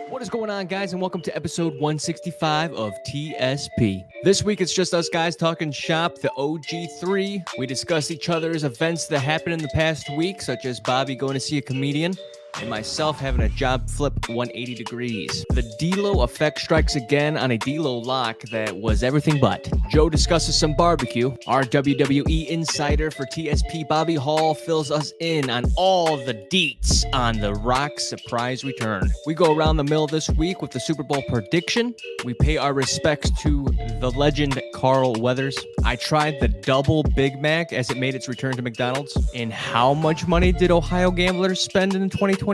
What is going on, guys, and welcome to episode 165 of TSP. This week, it's just us guys talking shop, the OG3. We discuss each other's events that happened in the past week, such as Bobby going to see a comedian, and myself having a job flip 180 degrees. The D-Lo effect strikes again on a D-Lo lock that was everything but. Joe discusses some barbecue. Our WWE insider for TSP, Bobby Hall, fills us in on all the deets on The Rock's surprise return. We go around the mill this week with the Super Bowl prediction. We pay our respects to the legend Carl Weathers. I tried the double Big Mac as it made its return to McDonald's. And how much money did Ohio gamblers spend in 2023?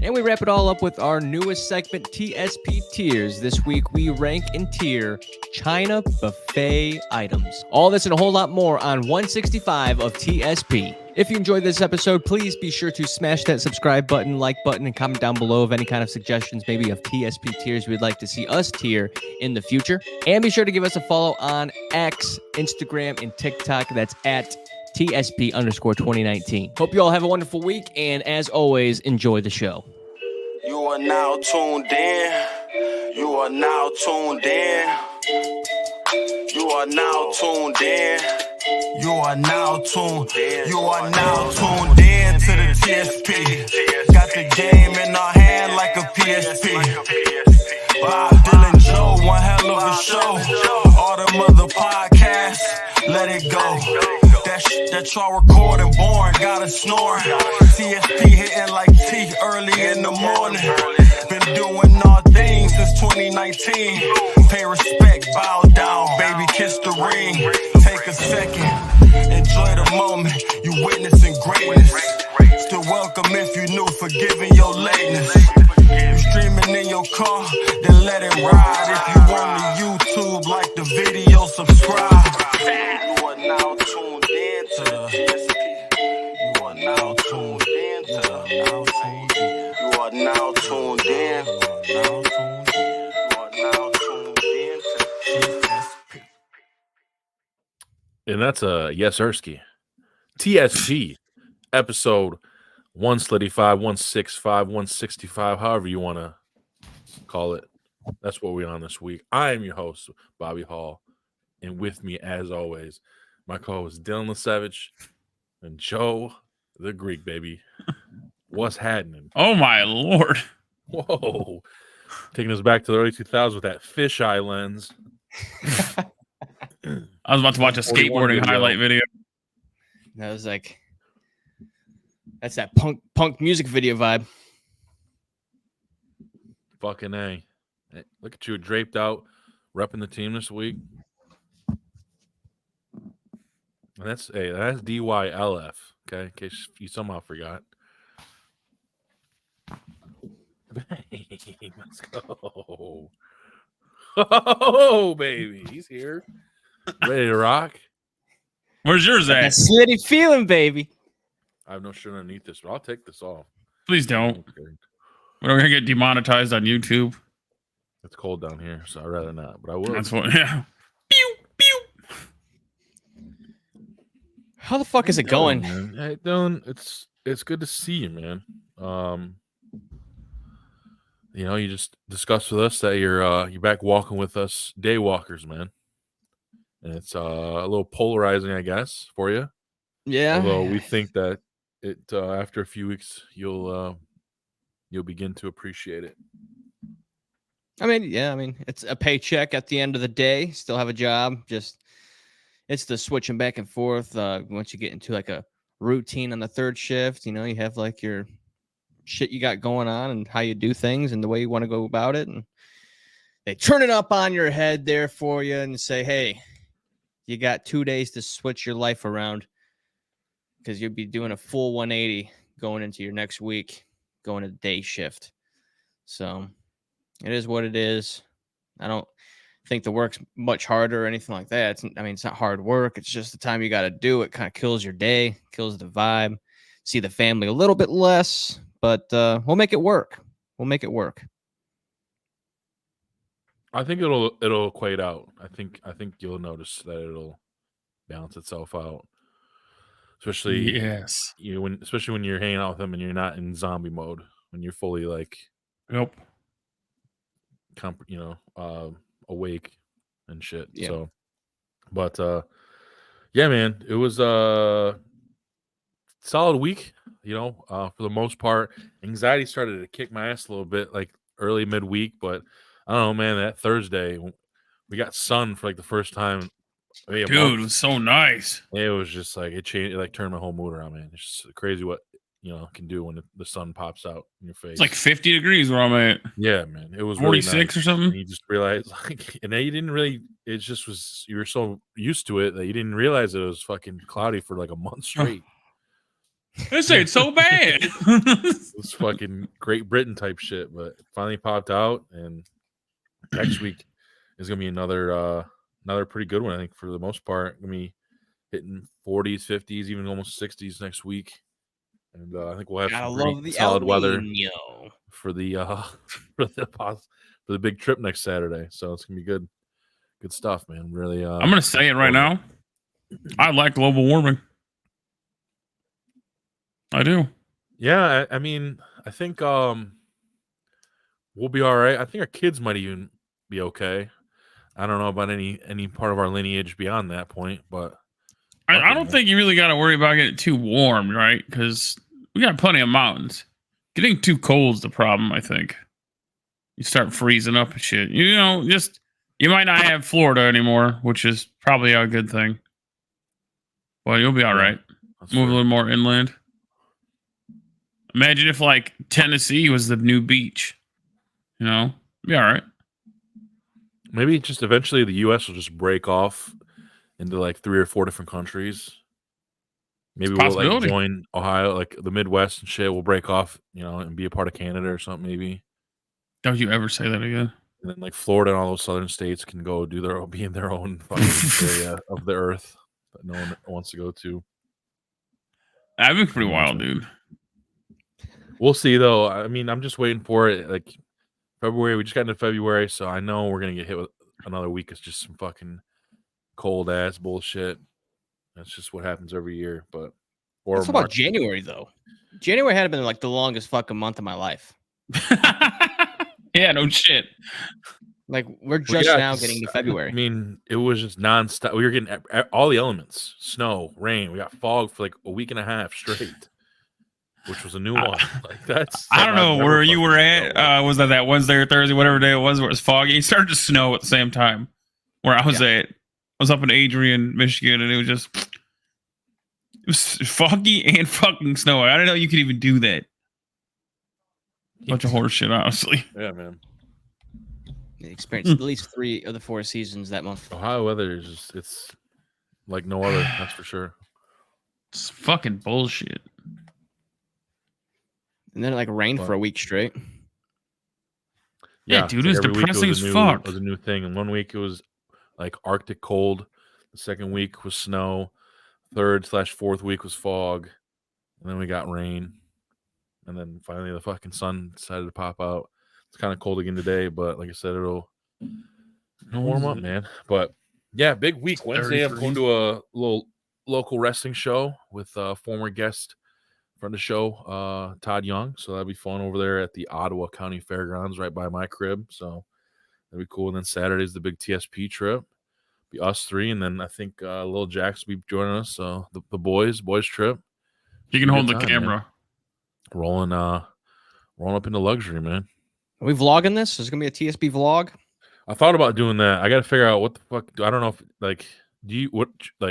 And we wrap it all up with our newest segment, TSP Tiers. This week, we rank and tier China buffet items. All this and a whole lot more on 165 of TSP. If you enjoyed this episode, please be sure to smash that subscribe button, like button, and comment down below of any kind of suggestions, maybe of TSP tiers we'd like to see us tier in the future. And be sure to give us a follow on X, Instagram, and TikTok. That's at TSP_2019. Hope you all have a wonderful week, and as always, enjoy the show. You are now tuned in. You are now tuned in. You are now tuned in. You are now tuned. You are now tuned in to the TSP. Got the game in our hand like a PSP. Bob Dylan Joe, one hell of a show. All them other podcasts, let it go. That y'all recording boring, gotta snore. TSP hitting like T early in the morning. Been doing all things since 2019. Pay respect, bow down, baby, kiss the ring. Take a second, enjoy the moment. You witnessing greatness. Still welcome if you new, forgiving your lateness. You streaming in your car, then let it ride. If you on the YouTube, like the video, subscribe. You are now tuned in to the TSP. You are now tuned in to the You are now tuned in. You are now tuned in to TSP. And that's a yes, Ersky. TSP episode 135, 165, 165, however you want to call it. That's what we're on this week. I am your host, Bobby Hall. And with me, as always, my co-host Dylan Stavvy and Joe the Greek, baby. What's happening? Oh, my Lord. Whoa. Taking us back to the early 2000s with that fisheye lens. I was about to watch a 41 skateboarding highlight video. That was like, that's that punk music video vibe. Fucking A. Hey, look at you draped out, repping the team this week. And that's DYLF, okay, in case you somehow forgot. Let's go. Oh, baby. He's here. Ready to rock. Where's yours That at? slitty feeling, baby. I have no shirt underneath this, but I'll take this off. Please don't. We're going to get demonetized on YouTube. It's cold down here, so I'd rather not, but I will. That's what, yeah. Pew, pew. How the fuck is it going? Man? Hey, Dylan, it's good to see you, man. You just discussed with us that you're back walking with us, day walkers, man. And it's a little polarizing, I guess, for you. Yeah. Although we think that it after a few weeks you'll begin to appreciate it. I mean, it's a paycheck at the end of the day. Still have a job. Just it's the switching back and forth. Once you get into like a routine on the third shift, you have like your shit you got going on and how you do things and the way you want to go about it. And they turn it up on your head there for you and say, hey, you got 2 days to switch your life around because you'll be doing a full 180 going into your next week, going to day shift. So it is what it is. I don't think the work's much harder or anything like that. It's not hard work. It's just the time you got to do it kind of kills your day, kills the vibe. See the family a little bit less, but we'll make it work. We'll make it work. I think it'll equate out. I think you'll notice that it'll balance itself out. Especially Yes. especially when you're hanging out with them and you're not in zombie mode, when you're fully like Yep. awake and shit. Yeah. So, but yeah, man, it was solid week. For the most part, anxiety started to kick my ass a little bit, like early midweek. But I don't know, man. That Thursday, we got sun for like the first time. Maybe a Dude, month. it was so nice. It was just like it changed. It like turned my whole mood around, man. It's just crazy what can do when the sun pops out in your face. It's like 50 degrees where I'm at. Yeah, man. It was 46 really nice. or something. And you just realize, and then you didn't really. It just was. You were so used to it that you didn't realize it was fucking cloudy for like a month straight. This ain't so bad. It was fucking Great Britain type shit, but it finally popped out, and next week is gonna be another pretty good one. I think for the most part, gonna be hitting 40s, 50s, even almost 60s next week, and I think we'll have some pretty solid weather for the for the big trip next Saturday. So it's gonna be good stuff, man. Really, I'm gonna say it right now. I like global warming. I do. Yeah, I mean, I think we'll be all right. I think our kids might even be okay. I don't know about any part of our lineage beyond that point, but I don't think you really got to worry about getting too warm, right? Because we got plenty of mountains. Getting too cold is the problem, I think. You start freezing up and shit. You might not have Florida anymore, which is probably a good thing. Well, you'll be all right. Move a little more inland. Imagine if like Tennessee was the new beach. Be all right. Maybe just eventually the U.S. will just break off into like 3 or 4 different countries. Maybe we'll like join Ohio, like the Midwest and shit. We'll break off, and be a part of Canada or something. Maybe. Don't you ever say that again? And then like Florida and all those southern states can go be in their own fucking area of the earth that no one wants to go to. That'd be pretty wild, dude. We'll see though. I mean, I'm just waiting for it. Like February, we just got into February, so I know we're gonna get hit with another week of just some fucking cold ass bullshit. That's just what happens every year. But what about January though? January had been like the longest fucking month of my life. Yeah, no shit. Like we're just now getting to February. I mean, it was just nonstop. We were getting all the elements: snow, rain. We got fog for like a week and a half straight, which was a new one. Like that's. I don't know where you were at. Was that Wednesday or Thursday, whatever day it was, where it was foggy? It started to snow at the same time. Where I was at, I was up in Adrian, Michigan, and it was foggy and fucking snowy. I didn't know you could even do that. Bunch of horse shit, honestly. Yeah, man. Experienced at least 3 of the 4 seasons that month. Ohio weather is it's like no other, that's for sure. It's fucking bullshit. And then it like rained for a week straight. Yeah, dude, it's depressing as fuck. It was a new thing. And 1 week it was like Arctic cold. The second week was snow. 3rd/4th week was fog. And then we got rain. And then finally the fucking sun decided to pop out. It's kind of cold again today, but like I said, it'll warm up, man. But yeah, big week. Wednesday, I'm going to a little local wrestling show with a former guest friend of the show, Todd Young. So that'll be fun over there at the Ottawa County Fairgrounds right by my crib. So that'll be cool. And then Saturday's the big TSP trip. Be us 3. And then I think Lil Jax will be joining us. So the boys trip. You can hold the camera. Man. Rolling up into luxury, man. Are we vlogging this? Is it gonna be a TSP vlog? I thought about doing that. I got to figure out what the fuck. I don't know if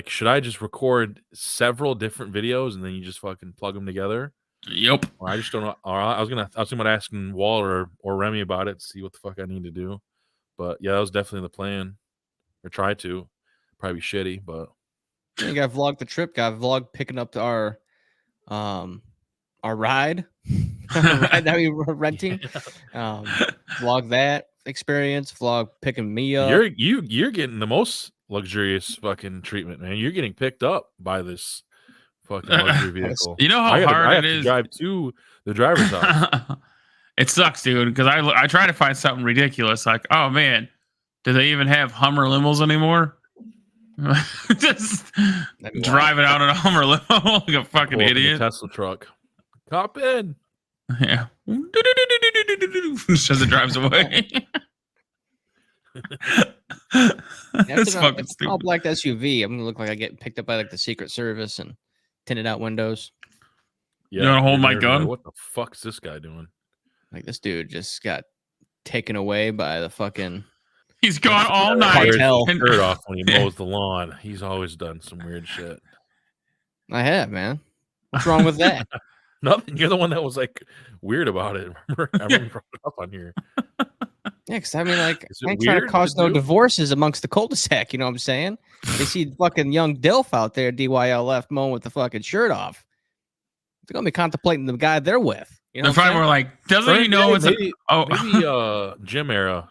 should I just record several different videos and then you just fucking plug them together? Yep. Or I just don't know. Or I was thinking about asking Waller or Remy about it, see what the fuck I need to do. But yeah, that was definitely the plan. Or try to. Probably be shitty, but you gotta vlog the trip. Gotta vlog picking up our ride. Ride that we were renting. Vlog that experience. Vlog picking me up. You're getting the most luxurious fucking treatment, man. You're getting picked up by this fucking luxury vehicle. You know how hard it is to drive to the driver's house. It sucks, dude. Because I try to find something ridiculous, like, oh man, do they even have Hummer limos anymore? Just driving out in a Hummer limo like a fucking idiot. Tesla truck. Hop in. Yeah. Just as it drives away. That's fucking All stupid. black SUV. I'm gonna look like I get picked up by like the Secret Service and tinted out windows. Yeah, You wanna hold you're my gonna be like, gun? what the fuck's this guy doing? Like this dude just got taken away by the fucking He's gone all Wears night. his Cartel. shirt off when he Yeah. mows the lawn. He's always done some weird shit. I have, man. What's wrong with that? Nothing. You're the one that was like weird about it. Remember? I remember you brought it up on here. Yeah, because I mean, like, Is I it ain't trying to weird cause to no do? divorces amongst the cul-de-sac. You know what I'm saying? They see fucking young Dilf out there, DYL left, mowing with the fucking shirt off. They're gonna be contemplating the guy they're with. You know, They're what I'm probably saying? more like, doesn't he know it's maybe, oh maybe Jim era,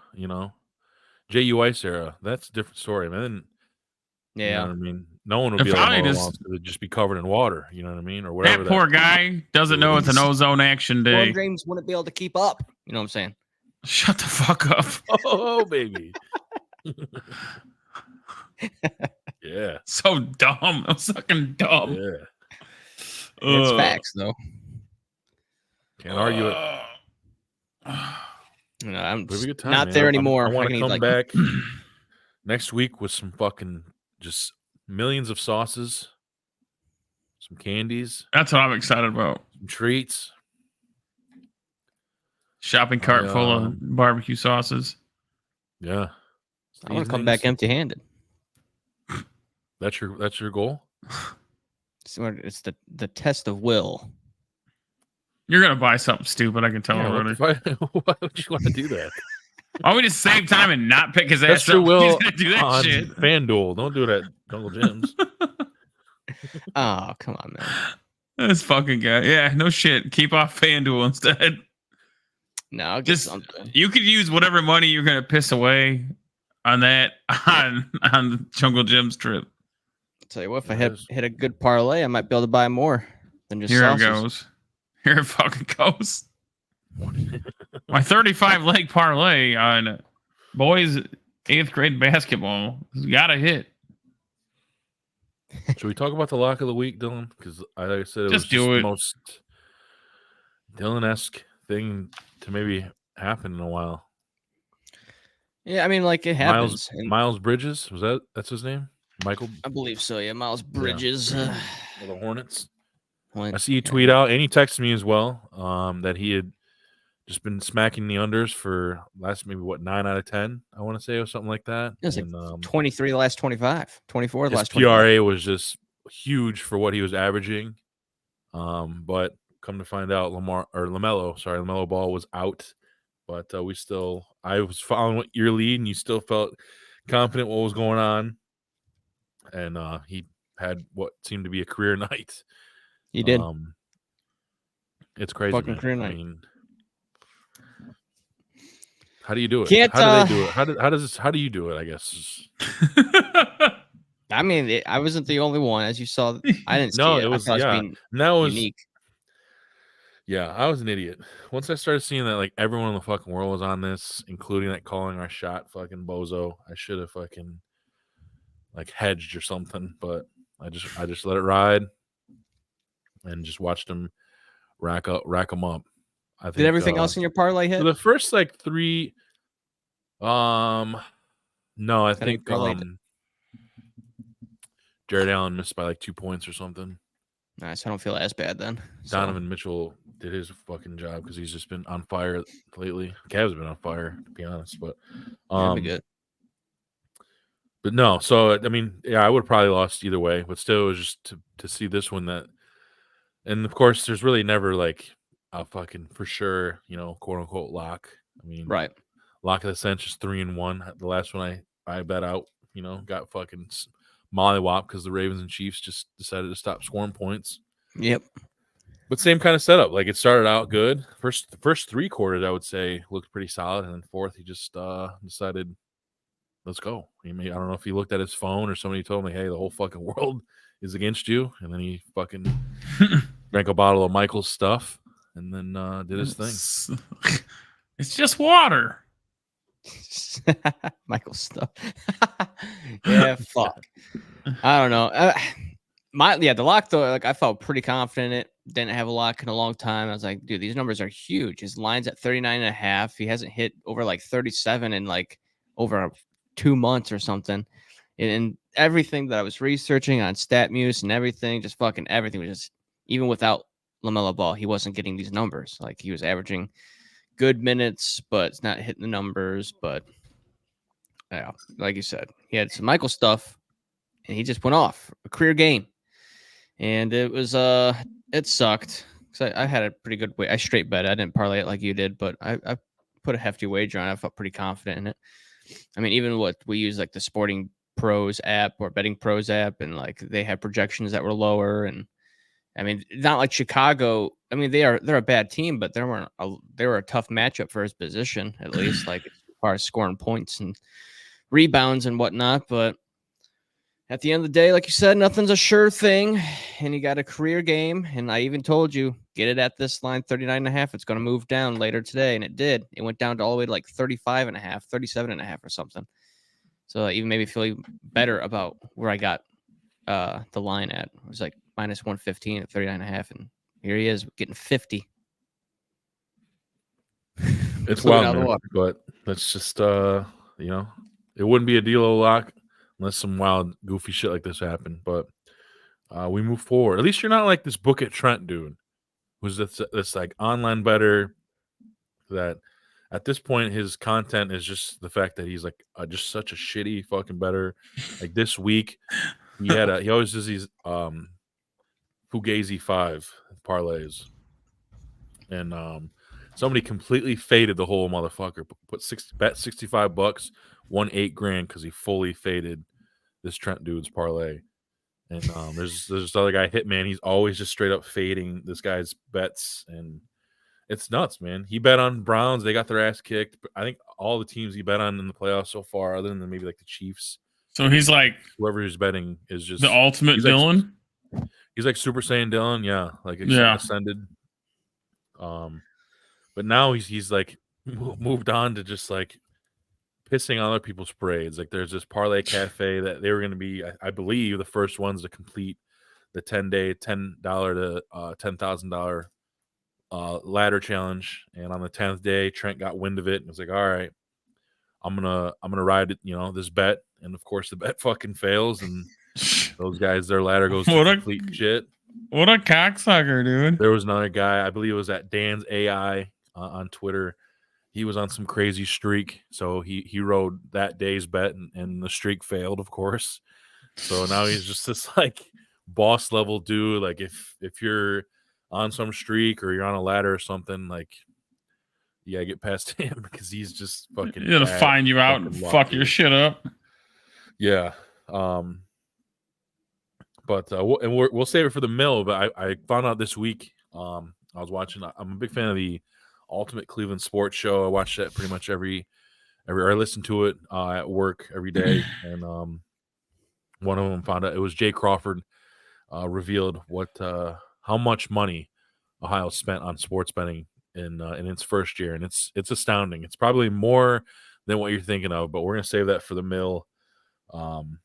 J.U. Ice era. That's a different story, man. You know Yeah, what I mean? No one would They're be able to probably mow the just- lawns because it'd just be covered in water. You know what I mean? Or whatever. that poor guy doesn't know it's an ozone action Storm day. drains wouldn't be able to keep up. You know what I'm saying? Shut the fuck up. Oh, baby. Yeah. So dumb. That's fucking dumb. Yeah. It's facts, though. Can't argue it. You know, I'm But it'd be a good time, not man. there anymore. I want can to eat, come like, back next week with some fucking just millions of sauces, some candies, That's what I'm excited about. some treats. Shopping cart full of Um, barbecue sauces. Yeah. I want to come back Seasonings. empty-handed. That's your goal? It's the test of will. You're gonna buy something stupid, I can tell Yeah, already. why would you want to do that? Why don't we just save time and not pick his That's ass your up? will He's gonna do that on shit. FanDuel. Don't do it at Jungle Jim's. Oh, come on, man. This fucking guy. Yeah, no shit. Keep off FanDuel instead. No, I'll get Just something. you could use whatever money you're gonna piss away on that on the Jungle Jim's trip. Tell you what, if I There it hit a good parlay, I might be able to buy more than just Here sauces. it goes. Here it fucking goes. My 35 leg parlay on boys 8th grade basketball has got to hit. Should we talk about the lock of the week, Dylan? Because like I said, it Just was do just it. the most Dylan-esque thing to maybe happen in a while. Yeah, I mean, like it happens. And Miles Bridges, that's his name? Michael I believe so. Yeah, Miles Bridges. of the Hornets. Went- I see you tweet out, and he texted me as well, that he had just been smacking the unders for last maybe 9 out of 10, I want to say, or something like that. It was And, 23 the last 25, 24 the his last 25. PRA was just huge for what he was averaging. But come to find out, LaMelo Ball was out. But I was following your lead, and you still felt confident what was going on. And he had what seemed to be a career night. He did. It's crazy. Fucking Man. career I night. mean, how do you do it? Can't, how do they do it? How do you do it? I guess. I mean, I wasn't the only one, as you saw. I didn't see No, it. it was I thought yeah. being And that was unique. yeah. I was an idiot. Once I started seeing that like everyone in the fucking world was on this, including like calling our shot fucking bozo, I should have fucking like hedged or something. But I just let it ride and just watched him rack them up. I think, Did everything else in your parlay hit? for the first like 3, no, I Kinda think parlayed. Jared Allen missed by like 2 points or something. Nice. I don't feel as bad then. So, Donovan Mitchell did his fucking job because he's just been on fire lately. Cavs been on fire, to be honest. But that'd be good. But no, so I mean, yeah, I would have probably lost either way. But still, it was just to see this one and of course, there's really never like a fucking for sure, quote unquote lock. I mean, Right. lock of the century is 3-1. The last one I bet out, got fucking mollywop because the Ravens and Chiefs just decided to stop scoring points. Yep. But same kind of setup. Like it started out good. The first 3 quarters, I would say, looked pretty solid, and then fourth, he just decided, let's go. I don't know if he looked at his phone or somebody told him, hey, the whole fucking world is against you, and then he fucking drank a bottle of Michael's stuff and then did his thing. It's just water. Michael stuff. Yeah, fuck. I don't know. The lock though, like I felt pretty confident in it. Didn't have a lock in a long time. I was like, dude, these numbers are huge. His line's at 39.5. He hasn't hit over like 37 in like over 2 months or something. And everything that I was researching on StatMuse and everything, just fucking everything was just, even without LaMelo Ball, he wasn't getting these numbers. Like, he was averaging good minutes, but it's not hitting the numbers. But yeah, like you said, he had some Michael stuff, and he just went off a career game, and it was it sucked because I had a pretty good way. I straight bet. I didn't parlay it like you did, but I put a hefty wager on it. I felt pretty confident in it. I mean, even what we use, like the Sporting Pros app or Betting Pros app, and like they had projections that were lower. And I mean, not like Chicago. I mean, they're a bad team, but they were a tough matchup for his position, at least, like as far as scoring points and rebounds and whatnot. But at the end of the day, like you said, nothing's a sure thing. And you got a career game. And I even told you, get it at this line, 39.5. It's going to move down later today. And it did. It went down to all the way to like 35.5, 37.5 or something. So even made me feel better about where I got the line at. It was like minus 115 at 39.5. And here he is getting 50. It's wild, man, but that's just it wouldn't be a deal of lock unless some wild, goofy shit like this happened. But we move forward. At least you're not like this Book It Trent dude, who's this like online bettor that at this point his content is just the fact that he's like just such a shitty fucking bettor. Like this week, he always does these Fugazi 5 parlays, and somebody completely faded the whole motherfucker. Bet $65, won $8,000 because he fully faded this Trent dude's parlay. And there's this other guy, Hitman. He's always just straight up fading this guy's bets, and it's nuts, man. He bet on Browns; they got their ass kicked. I think all the teams he bet on in the playoffs so far, other than maybe like the Chiefs. So he's like whoever he's betting is just the ultimate Dylan. He's like Super Saiyan Dylan, yeah, like ascended. But now he's like moved on to just like pissing on other people's parades. Like there's this Parlay Cafe that they were going to be, I believe, the first ones to complete the 10-day, $10 to $10,000 ladder challenge. And on the 10th day, Trent got wind of it and was like, "All right, I'm gonna ride it, this bet." And of course, the bet fucking fails, and those guys, their ladder goes to complete shit. What a cocksucker, dude! There was another guy, I believe it was at Dan's AI on Twitter. He was on some crazy streak, so he rode that day's bet, and the streak failed, of course. So now he's just this like boss level dude. Like if you're on some streak or you're on a ladder or something, like you gotta get past him because he's just fucking. He's gonna find you out and fuck your shit up. Yeah. But we'll save it for the mill. But I found out this week. I was watching. I'm a big fan of the Ultimate Cleveland Sports Show. I watch that pretty much every I listen to it at work every day. And one of them found out it was Jay Crawford revealed how much money Ohio spent on sports betting in its first year, and it's astounding. It's probably more than what you're thinking of, but we're gonna save that for the mill. Sorry,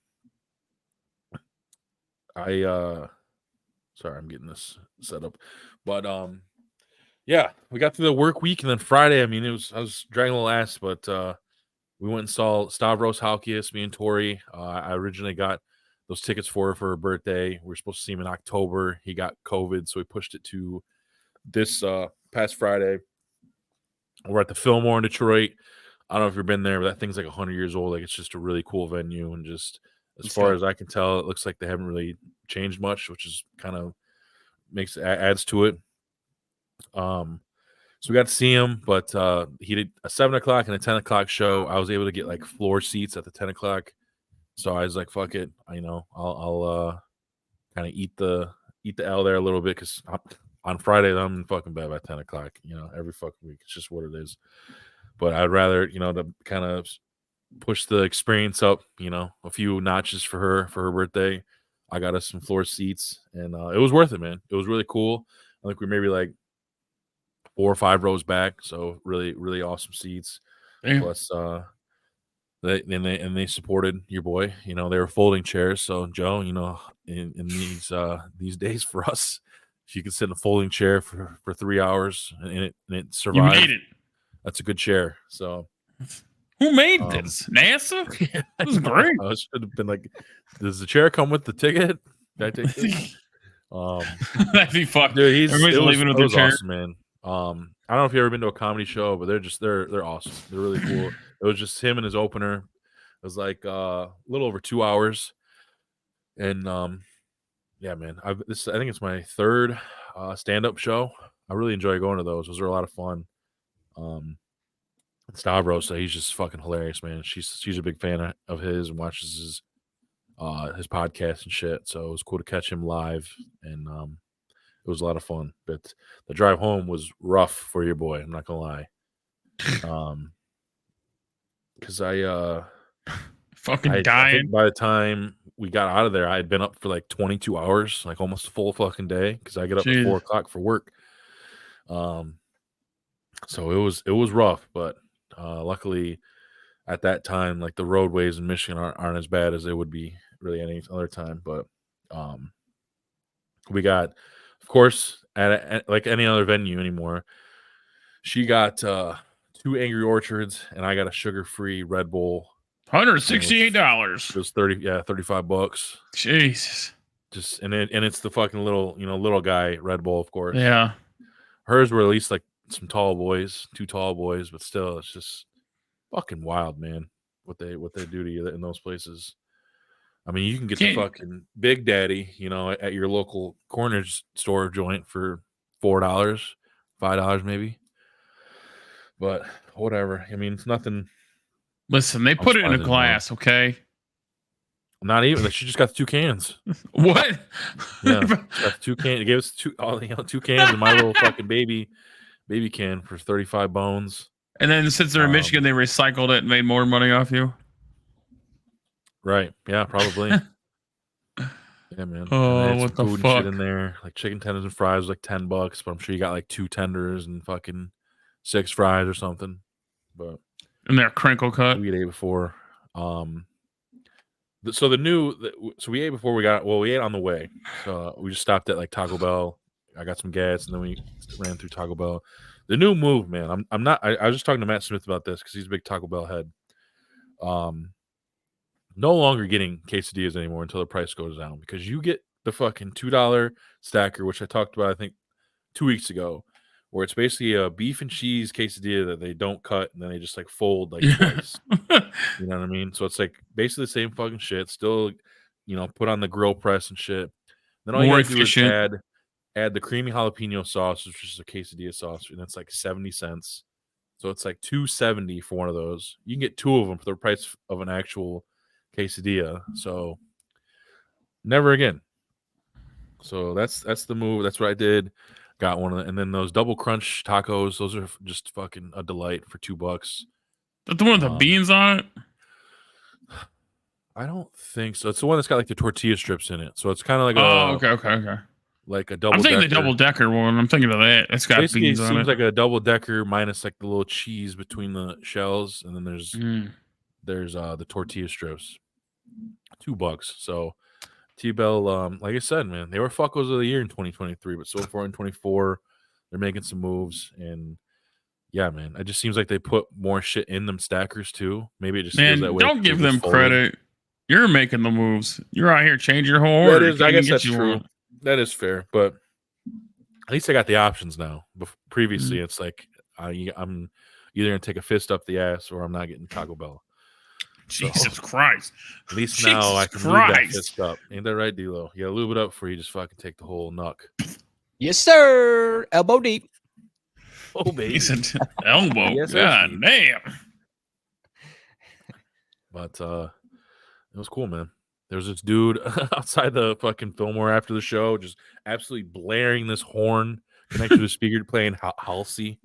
I'm getting this set up, but yeah, we got through the work week, and then Friday, I mean, I was dragging a little ass, but we went and saw Stavros Halkias, me and Tori. I originally got those tickets for her birthday. We were supposed to see him in October. He got COVID, so we pushed it to this past Friday. We're at the Fillmore in Detroit. I don't know if you've been there, but that thing's like 100 years old. Like, it's just a really cool venue, and just as far as I can tell, it looks like they haven't really changed much, which is kind of adds to it. So we got to see him, but he did a 7 o'clock and a 10 o'clock show. I was able to get like floor seats at the 10 o'clock. So I was like, fuck it. I'll kind of eat the L there a little bit, because on Friday I'm in fucking bed by 10 o'clock, every fucking week. It's just what it is. But I'd rather, to kind of push the experience up, a few notches for her birthday. I got us some floor seats, and it was worth it, man. It was really cool. I think we maybe like 4 or 5 rows back, so really, really awesome seats. Damn. Plus, they supported your boy. They were folding chairs. So Joe, in these days for us, if you can sit in a folding chair for 3 hours and it survived, you made it. That's a good chair. So Who made this? NASA? This is great. I should have been like, does the chair come with the ticket? Can I take this? That'd be fucked. Dude, Everybody's leaving with their chair. Awesome, man. I don't know if you've ever been to a comedy show, but they're awesome. They're really cool. It was just him and his opener. It was like a little over 2 hours, and yeah, man. I think it's my third stand-up show. I really enjoy going to those. Those are a lot of fun. Stavros, he's just fucking hilarious, man. She's a big fan of his and watches his podcast and shit. So it was cool to catch him live, and it was a lot of fun. But the drive home was rough for your boy. I'm not gonna lie. Because I fucking I dying. think by the time we got out of there, I had been up for like 22 hours, like almost a full fucking day. Because I get up at 4 o'clock for work. So it was rough, but luckily at that time, like the roadways in Michigan aren't as bad as they would be really any other time. But we got, of course, at like any other venue anymore, she got 2 Angry Orchards and I got a sugar-free Red Bull. $168. It was $35. Jesus. Just and it's the fucking little guy Red Bull, of course. Yeah. Hers were at least like some tall boys, 2 tall boys, but still, it's just fucking wild, man. What they do to you in those places. I mean, you can get the fucking Big Daddy, at your local corner store joint for $4, $5 maybe. But whatever. I mean, it's nothing. Listen, they put it in a glass, okay? Not even. She just got the 2 cans. What? Yeah, she got the 2 cans. They gave us 2 cans of my little fucking baby can for 35 bones. And then since they're in Michigan, they recycled it and made more money off you. Right. Yeah, probably. Yeah, man. Oh, what the fuck? And shit in there, like chicken tenders and fries, was like $10, but I'm sure you got like 2 tenders and fucking 6 fries or something. But and they're crinkle cut. We ate before. So we ate before we ate on the way. So we just stopped at like Taco Bell. I got some gas and then we ran through Taco Bell. The new move, man. I was just talking to Matt Smith about this because he's a big Taco Bell head. No longer getting quesadillas anymore until the price goes down because you get the fucking $2 stacker, which I talked about I think 2 weeks ago, where it's basically a beef and cheese quesadilla that they don't cut and then they just like fold like twice. You know what I mean? So it's like basically the same fucking shit. Still, put on the grill press and shit. Then all you gotta do is add the creamy jalapeno sauce, which is a quesadilla sauce, and it's like 70 cents. So it's like $2.70 for one of those. You can get 2 of them for the price of an actual quesadilla. So never again. So that's the move. That's what I did. Got one of them. And then those double crunch tacos, those are just fucking a delight for $2. That the one with the beans on it? I don't think so. It's the one that's got like the tortilla strips in it. So it's kind of like okay. Like a double. I'm thinking the double decker one. I'm thinking of that. It's got basically beans on it. Seems like a double decker minus like the little cheese between the shells, and then there's the tortilla strips. $2. So T-Bell, like I said, man, they were fuckos of the year in 2023, but so far in 24, they're making some moves, and yeah, man, it just seems like they put more shit in them stackers too. Maybe it just feels that way. Don't give them credit. You're making the moves. You're out here changing your whole order. I guess that's true. That is fair, but at least I got the options now. Previously, it's like I'm either gonna take a fist up the ass or I'm not getting Taco Bell. Jesus Christ! At least now I can move that fist up. Ain't that right, D-Lo? You gotta lube it up before you just fucking take the whole nuck. Yes, sir. Elbow deep. Oh, baby. He said elbow. Yes, God damn. But it was cool, man. There was this dude outside the fucking Fillmore after the show, just absolutely blaring this horn connected to the speaker, playing Halsey.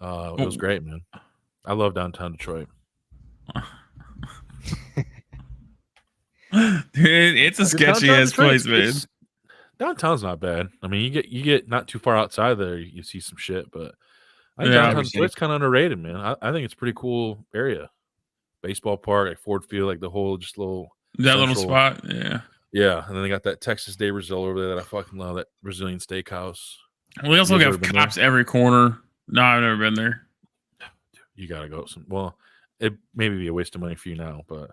It was great, man. I love downtown Detroit. Dude, it's a sketchy ass place, man. Downtown's not bad. I mean, you get not too far outside there, you see some shit, but I think downtown Detroit's kind of underrated, man. I think it's a pretty cool area. Baseball park, like Ford Field, like the whole just little little spot, yeah. And then they got that Texas Day Brazil over there that I fucking love. That Brazilian steakhouse. We also have cops every corner. No, I've never been there. You gotta go. Well, it maybe be a waste of money for you now, but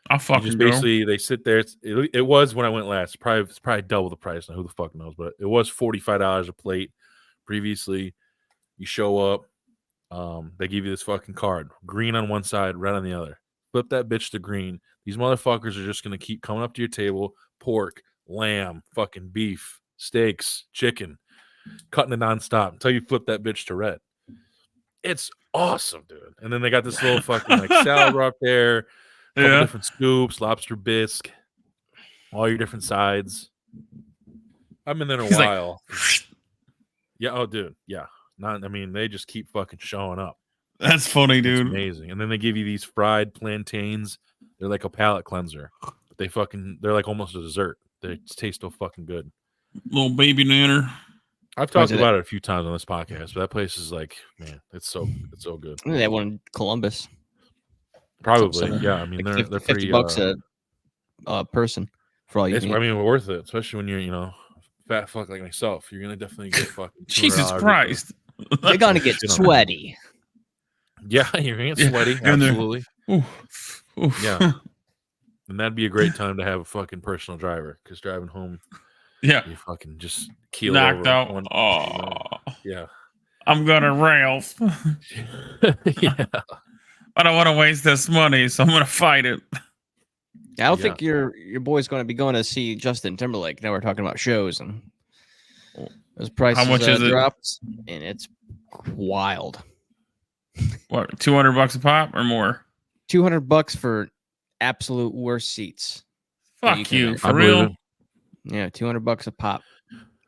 I'll you fucking just go. basically they sit there. It was when I went last. It's probably double the price now. Who the fuck knows? But it was $45 a plate previously. You show up, they give you this fucking card, green on one side, red on the other. Flip that bitch to green. These motherfuckers are just gonna keep coming up to your table, pork, lamb, fucking beef, steaks, chicken, cutting it nonstop until you flip that bitch to red. It's awesome, dude. And then they got this little fucking like salad bar up there, a couple different scoops, lobster bisque, all your different sides. I've been there in a while. Yeah, oh dude, yeah. They just keep fucking showing up. That's funny, It's dude. amazing. And then they give you these fried plantains. They're like a palate cleanser. But they're like almost a dessert. They taste so fucking good. Little baby nanner. I've talked about it a few times on this podcast, but that place is like, man, it's so good. That one in Columbus. Probably, yeah. I mean, Like they're pretty $50 a person for all you it's, can I eat. mean, worth it, especially when you're, fat fuck like myself. You're gonna definitely get fucking Jesus $200 Christ. You're gonna get sweaty. Yeah, you're gonna get sweaty. And they're- Absolutely. Oof. Yeah. And that'd be a great time to have a fucking personal driver because driving home, Yeah. you fucking just keel Knocked over out. one- Oh, Yeah. I'm gonna rails. Yeah. I don't want to waste this money, so I'm gonna fight it. I don't think your boy's going to be going to see Justin Timberlake. Now we're talking about shows and those prices. How much is it? Dropped, and it's wild. What, $200 a pop or more? $200 for absolute worst seats. Fuck you, can- for I believe real? it. Yeah, $200 a pop.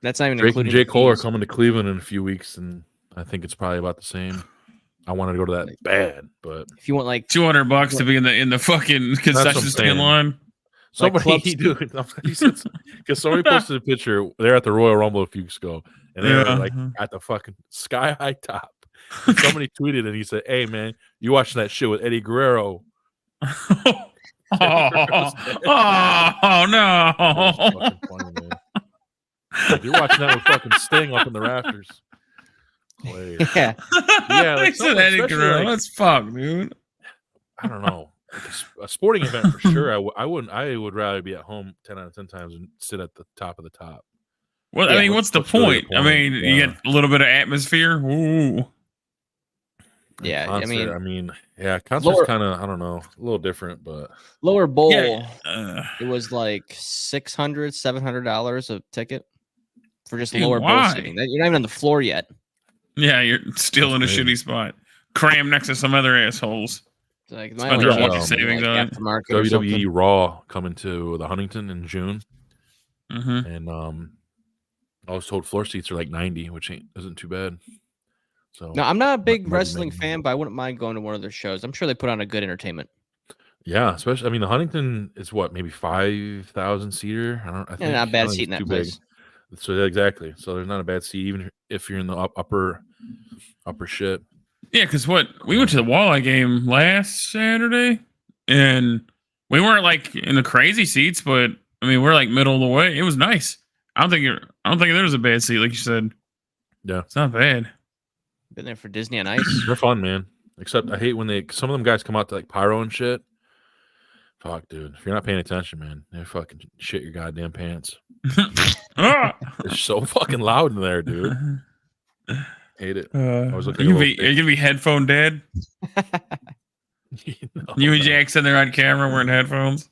That's not even Drake and including J. the Cole are fees. coming to Cleveland in a few weeks, and I think it's probably about the same. I wanted to go to that bad, but If you want like $200 to be in the fucking concession saying. stand line. somebody clubs- because somebody posted a picture. They're at the Royal Rumble a few weeks ago, and they were Yeah. like at the fucking sky high top. And somebody tweeted and he said, "Hey man, you watching that shit with Eddie Guerrero?" Oh, no. That was fucking funny, man. Like, you're watching that with fucking Sting up in the rafters. Hilarious. yeah, Yeah, like He said something, Eddie especially, Guerrero. like- That's fuck, dude. I don't know. Like a sporting event for sure. I would rather be at home 10 out of 10 times and sit at the top of the top. What, Yeah, I mean, what's the what's really point? the I mean, point? you Yeah. get a little bit of atmosphere. Ooh. yeah. Concert, I concert's lower- kind of, I don't know, a little different, but lower bowl. Yeah. It was like $600, $700 a ticket for just Dude, lower bowl why? seating. You're not even on the floor yet. Yeah, you're still in a crazy. shitty spot. Cram next to some other assholes. It's like Spend only your chance life is to be, savings on it. aftermarket or WWE something. Raw coming to the Huntington in June, Mm-hmm. and I was told floor seats are like 90, which isn't too bad. So No, I'm not a big might be wrestling making- fan, but I wouldn't mind going to one of their shows. I'm sure they put on a good entertainment. yeah, especially the Huntington is what, maybe 5,000 seater. I think Not a I bad don't seat think in that it's too big. place. So yeah, exactly. So there's not a bad seat, even if you're in the upper shit. Yeah, because we went to the Walleye game last Saturday, and we weren't like in the crazy seats, but I mean we're like middle of the way. It was nice. I don't think there was a bad seat, like you said. Yeah. It's not bad. Been there for Disney on Ice. They're fun, man. Except I hate when some of them guys come out to like pyro and shit. Fuck, dude. If you're not paying attention, man, they fucking shit your goddamn pants. Ah! It's so fucking loud in there, dude. Hate it. was Are looking you a gonna be headphone dead? No, You and no. Jack sitting there on camera wearing headphones.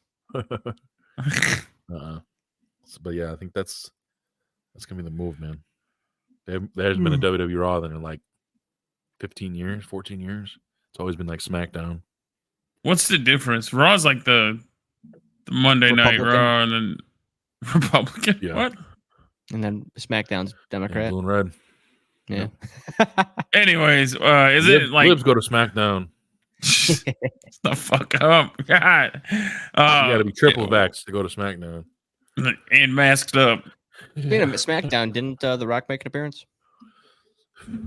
Uh-uh. But yeah, I think that's gonna be the move, man. There's been a WWE Raw in like 15 years, 14 years. It's always been like SmackDown. What's the difference? Raw's like the Monday Night Republican. Raw, and then Republican. Yeah. What? And then SmackDown's Yeah, Democrat. blue and red. Yeah. Anyways, is it like libs go to SmackDown? the fuck up? God, You got to be triple vax to go to SmackDown. and masked up. Speaking of SmackDown, didn't The Rock make an appearance?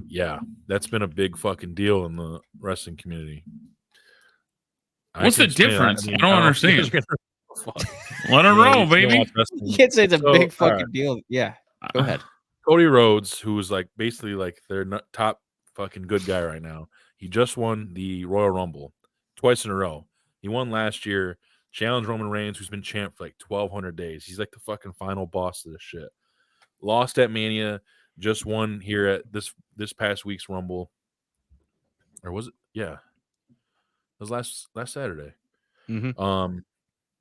Yeah, that's been a big fucking deal in the wrestling community. I What's can the explain it. difference? I don't know if understand. you guys are gonna- Fuck. Let her You know, roll, you don't baby. watch wrestling. You can't say it's a So, big fucking alright. deal. Yeah. Go ahead. Cody Rhodes, who is like basically like their top fucking good guy right now, he just won the Royal Rumble. twice in a row. He won last year, challenged Roman Reigns, who's been champ for like 1,200 days. He's like the fucking final boss of this shit. Lost at Mania, just won here at this past week's Rumble. Or was it? Yeah. It was last Saturday. Mm-hmm.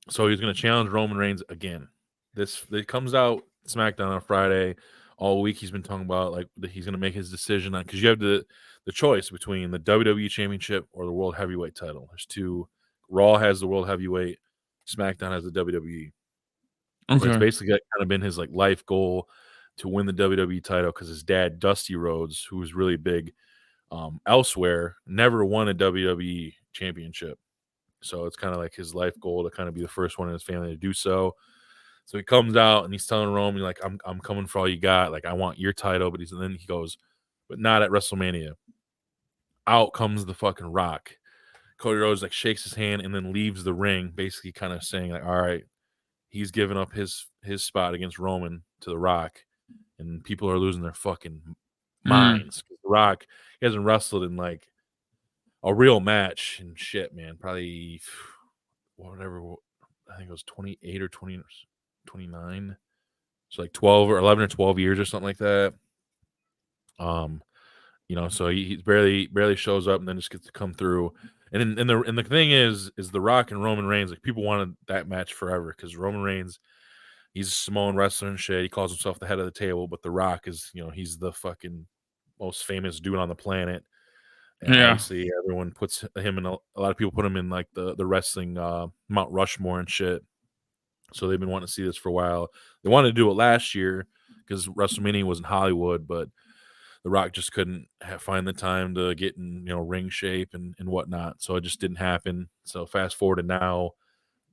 So he's going to challenge Roman Reigns again. It comes out SmackDown on Friday. All week he's been talking about like that he's going to make his decision on, because you have the choice between the WWE Championship or the World Heavyweight title. There's two. Raw has the World Heavyweight. SmackDown has the WWE. Okay. But it's basically kind of been his like life goal to win the WWE title, because his dad Dusty Rhodes, who was really big elsewhere, never won a WWE Championship. So it's kind of like his life goal to kind of be the first one in his family to do so. So he comes out and he's telling Roman, like, I'm coming for all you got. Like, I want your title. But then he goes, but not at WrestleMania. Out comes the fucking Rock. Cody Rhodes like shakes his hand and then leaves the ring, basically kind of saying like, all right, he's giving up his spot against Roman to the Rock, and people are losing their fucking minds. The Rock, he hasn't wrestled in like a real match and shit, man. Probably whatever. I think it was 28 or 29. So like 12 or 11 or 12 years or something like that. So he barely shows up and then just gets to come through. And the thing is the Rock and Roman Reigns, like people wanted that match forever, because Roman Reigns, he's a Samoan wrestler and shit. He calls himself the head of the table, but the Rock is, he's the fucking most famous dude on the planet. And obviously everyone puts him in a lot of people put him in like the wrestling Mount Rushmore and shit. So they've been wanting to see this for a while. They wanted to do it last year because WrestleMania was in Hollywood, but The Rock just couldn't find the time to get in, ring shape and whatnot. So it just didn't happen. So fast forward to now,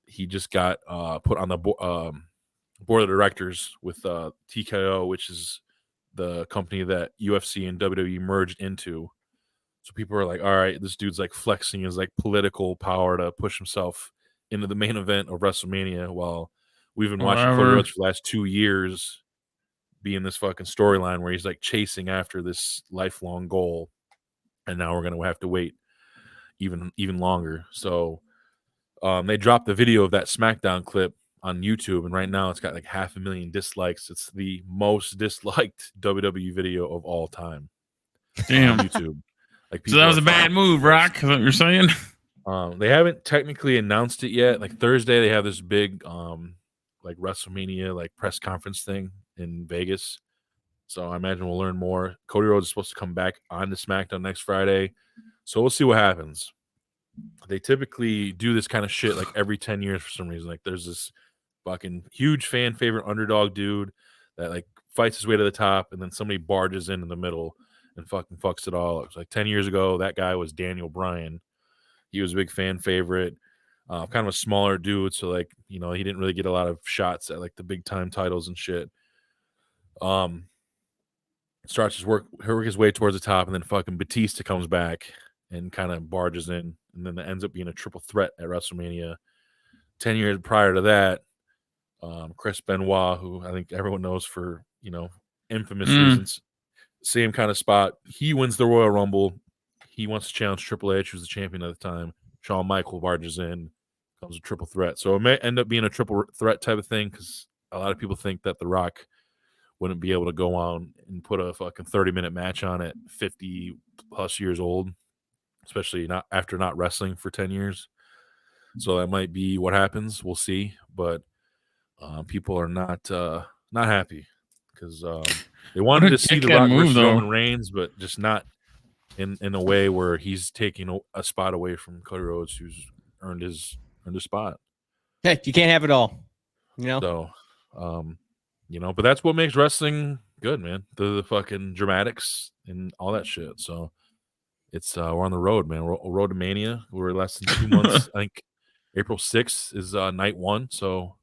he just got put on the board of directors with TKO, which is the company that UFC and WWE merged into. So people are like, all right, this dude's like flexing his like political power to push himself into the main event of WrestleMania, while we've been watching Cody Rhodes for the last 2 years be in this fucking storyline where he's like chasing after this lifelong goal, and now we're gonna have to wait even longer. So they dropped the video of that SmackDown clip on YouTube, and right now it's got like 500,000 dislikes. It's the most disliked WWE video of all time. Damn. On YouTube. So that was a bad move, Rock. Is that what you're saying? They haven't technically announced it yet. Like Thursday, they have this big like WrestleMania like press conference thing in Vegas. So I imagine we'll learn more. Cody Rhodes is supposed to come back on to SmackDown next Friday. So we'll see what happens. They typically do this kind of shit like every 10 years for some reason. Like there's this fucking huge fan favorite underdog dude that like fights his way to the top, and then somebody barges in the middle and fucking fucks it all. It was like 10 years ago. That guy was Daniel Bryan. He was a big fan favorite, kind of a smaller dude. So like, he didn't really get a lot of shots at like the big time titles and shit. Starts his way towards the top, and then fucking Batista comes back and kind of barges in, and then it ends up being a triple threat at WrestleMania. 10 years prior to that, Chris Benoit, who I think everyone knows for, infamous reasons, same kind of spot. He wins the Royal Rumble. He wants to challenge Triple H, who's the champion at the time. Shawn Michaels barges in, comes a triple threat. So it may end up being a triple threat type of thing, because a lot of people think that The Rock wouldn't be able to go on and put a fucking 30-minute match on at 50 plus years old, especially not after not wrestling for 10 years. So that might be what happens. We'll see. But people are not happy, because they wanted to see The Rock versus Roman Reigns, but just not in a way where he's taking a spot away from Cody Rhodes, who's earned his spot. Hey, you can't have it all, So, but that's what makes wrestling good, man. The fucking dramatics and all that shit. So it's we're on the road, man. We're road to Mania. We're less than 2 months. I think April 6th is night 1. So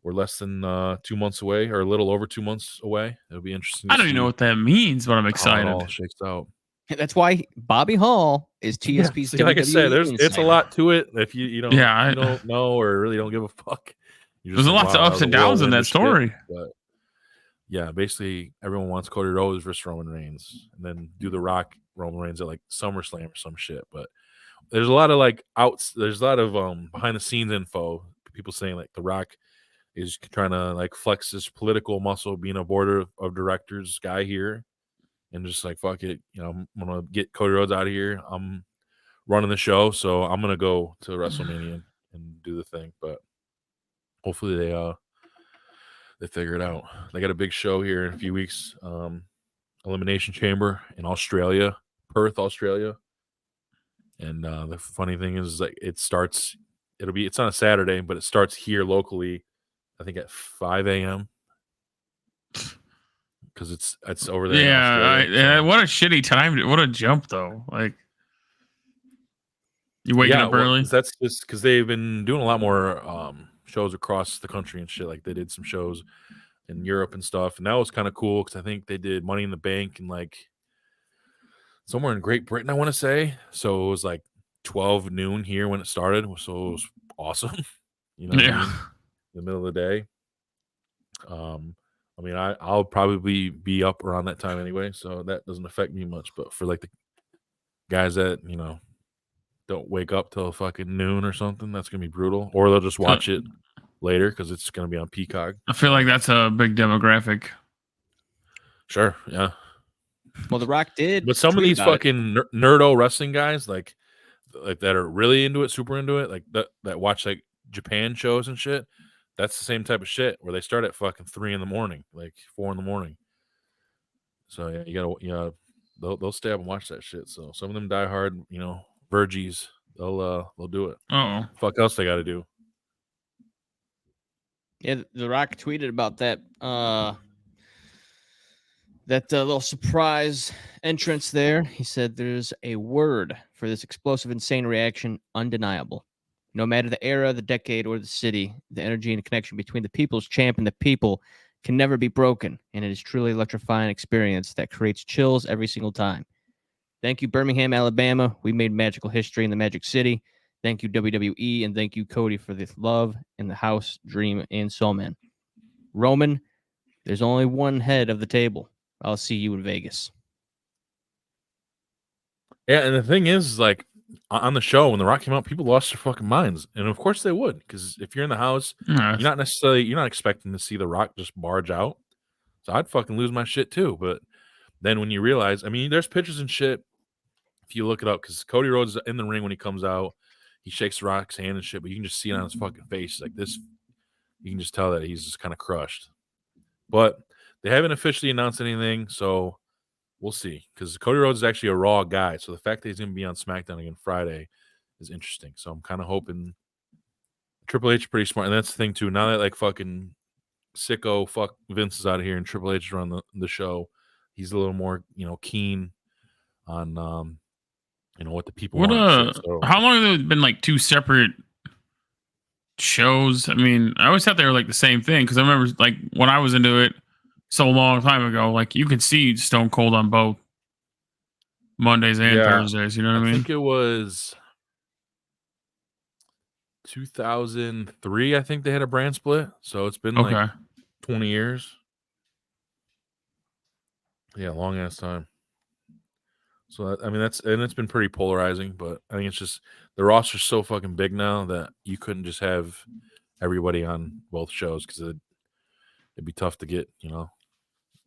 we're less than 2 months away, or a little over 2 months away. It'll be interesting. I don't even know what that means, but I'm excited. How it all shakes out. That's why Bobby Hall is TSP's. Yeah. See, like I said, it's a lot to it. If you don't know or really don't give a fuck. There's a lot of ups and downs in that story. Shit, but yeah, basically everyone wants Cody Rhodes versus Roman Reigns, and then do The Rock Roman Reigns at like SummerSlam or some shit. But there's a lot of like there's a lot of behind the scenes info. People saying like The Rock is trying to like flex his political muscle, being a board of directors guy here, and just like fuck it, I'm gonna get Cody Rhodes out of here. I'm running the show, so I'm gonna go to WrestleMania and do the thing. But hopefully they figure it out. They got a big show here in a few weeks. Elimination Chamber in Australia, Perth, Australia. And the funny thing is, like, it's on a Saturday, but it starts here locally, I think at 5 a.m. because it's over there in Australia. What a shitty time! What a jump, though. Like, you waking up early. That's just because they've been doing a lot more shows across the country and shit. Like they did some shows in Europe and stuff, and that was kind of cool because I think they did Money in the Bank and like somewhere in Great Britain, I want to say. So it was like 12 noon here when it started, so it was awesome. You know, what I mean? In the middle of the day. I mean, I'll probably be up around that time anyway, so that doesn't affect me much. But for like the guys that don't wake up till fucking noon or something, that's gonna be brutal. Or they'll just watch it later because it's gonna be on Peacock. I feel like that's a big demographic. Sure, yeah. Well, The Rock did, but some of these fucking nerdo wrestling guys, like that are really into it, super into it, like that watch like Japan shows and shit. That's the same type of shit where they start at fucking 3 a.m, like 4 a.m. So yeah, you gotta they'll stay up and watch that shit. So some of them die hard, Virgies, they'll do it. Oh, fuck else they got to do. Yeah, The Rock tweeted about that little surprise entrance there. He said, "There's a word for this explosive, insane reaction: undeniable. No matter the era, the decade, or the city, the energy and connection between the people's champ and the people can never be broken, and it is truly electrifying experience that creates chills every single time. Thank you, Birmingham, Alabama. We made magical history in the Magic City. Thank you, WWE, and thank you, Cody, for this love in the house, Dream, and Soulman. Roman, there's only one head of the table. I'll see you in Vegas." Yeah, and the thing is, like, on the show, when The Rock came out, people lost their fucking minds. And of course they would, because if you're in the house, you're not expecting to see The Rock just barge out. So I'd fucking lose my shit too. But then when you realize, I mean, there's pictures and shit, if you look it up, because Cody Rhodes is in the ring when he comes out, he shakes The Rock's hand and shit, but you can just see it on his fucking face. Like this, you can just tell that he's just kind of crushed. But they haven't officially announced anything, so we'll see. Because Cody Rhodes is actually a Raw guy, so the fact that he's going to be on SmackDown again Friday is interesting. So I'm kind of hoping Triple H is pretty smart, and that's the thing too. Now that like fucking sicko fuck Vince is out of here and Triple H is running the show, he's a little more keen on what the people want. So, how long have there been like two separate shows? I mean, I always thought they were like the same thing because I remember like when I was into it so long time ago, like you could see Stone Cold on both Mondays and Thursdays. You know what I mean? I think it was 2003. I think they had a brand split, so it's been like 20 years. Yeah, long ass time. So I mean it's been pretty polarizing, but I think it's just the roster's so fucking big now that you couldn't just have everybody on both shows because it'd be tough to get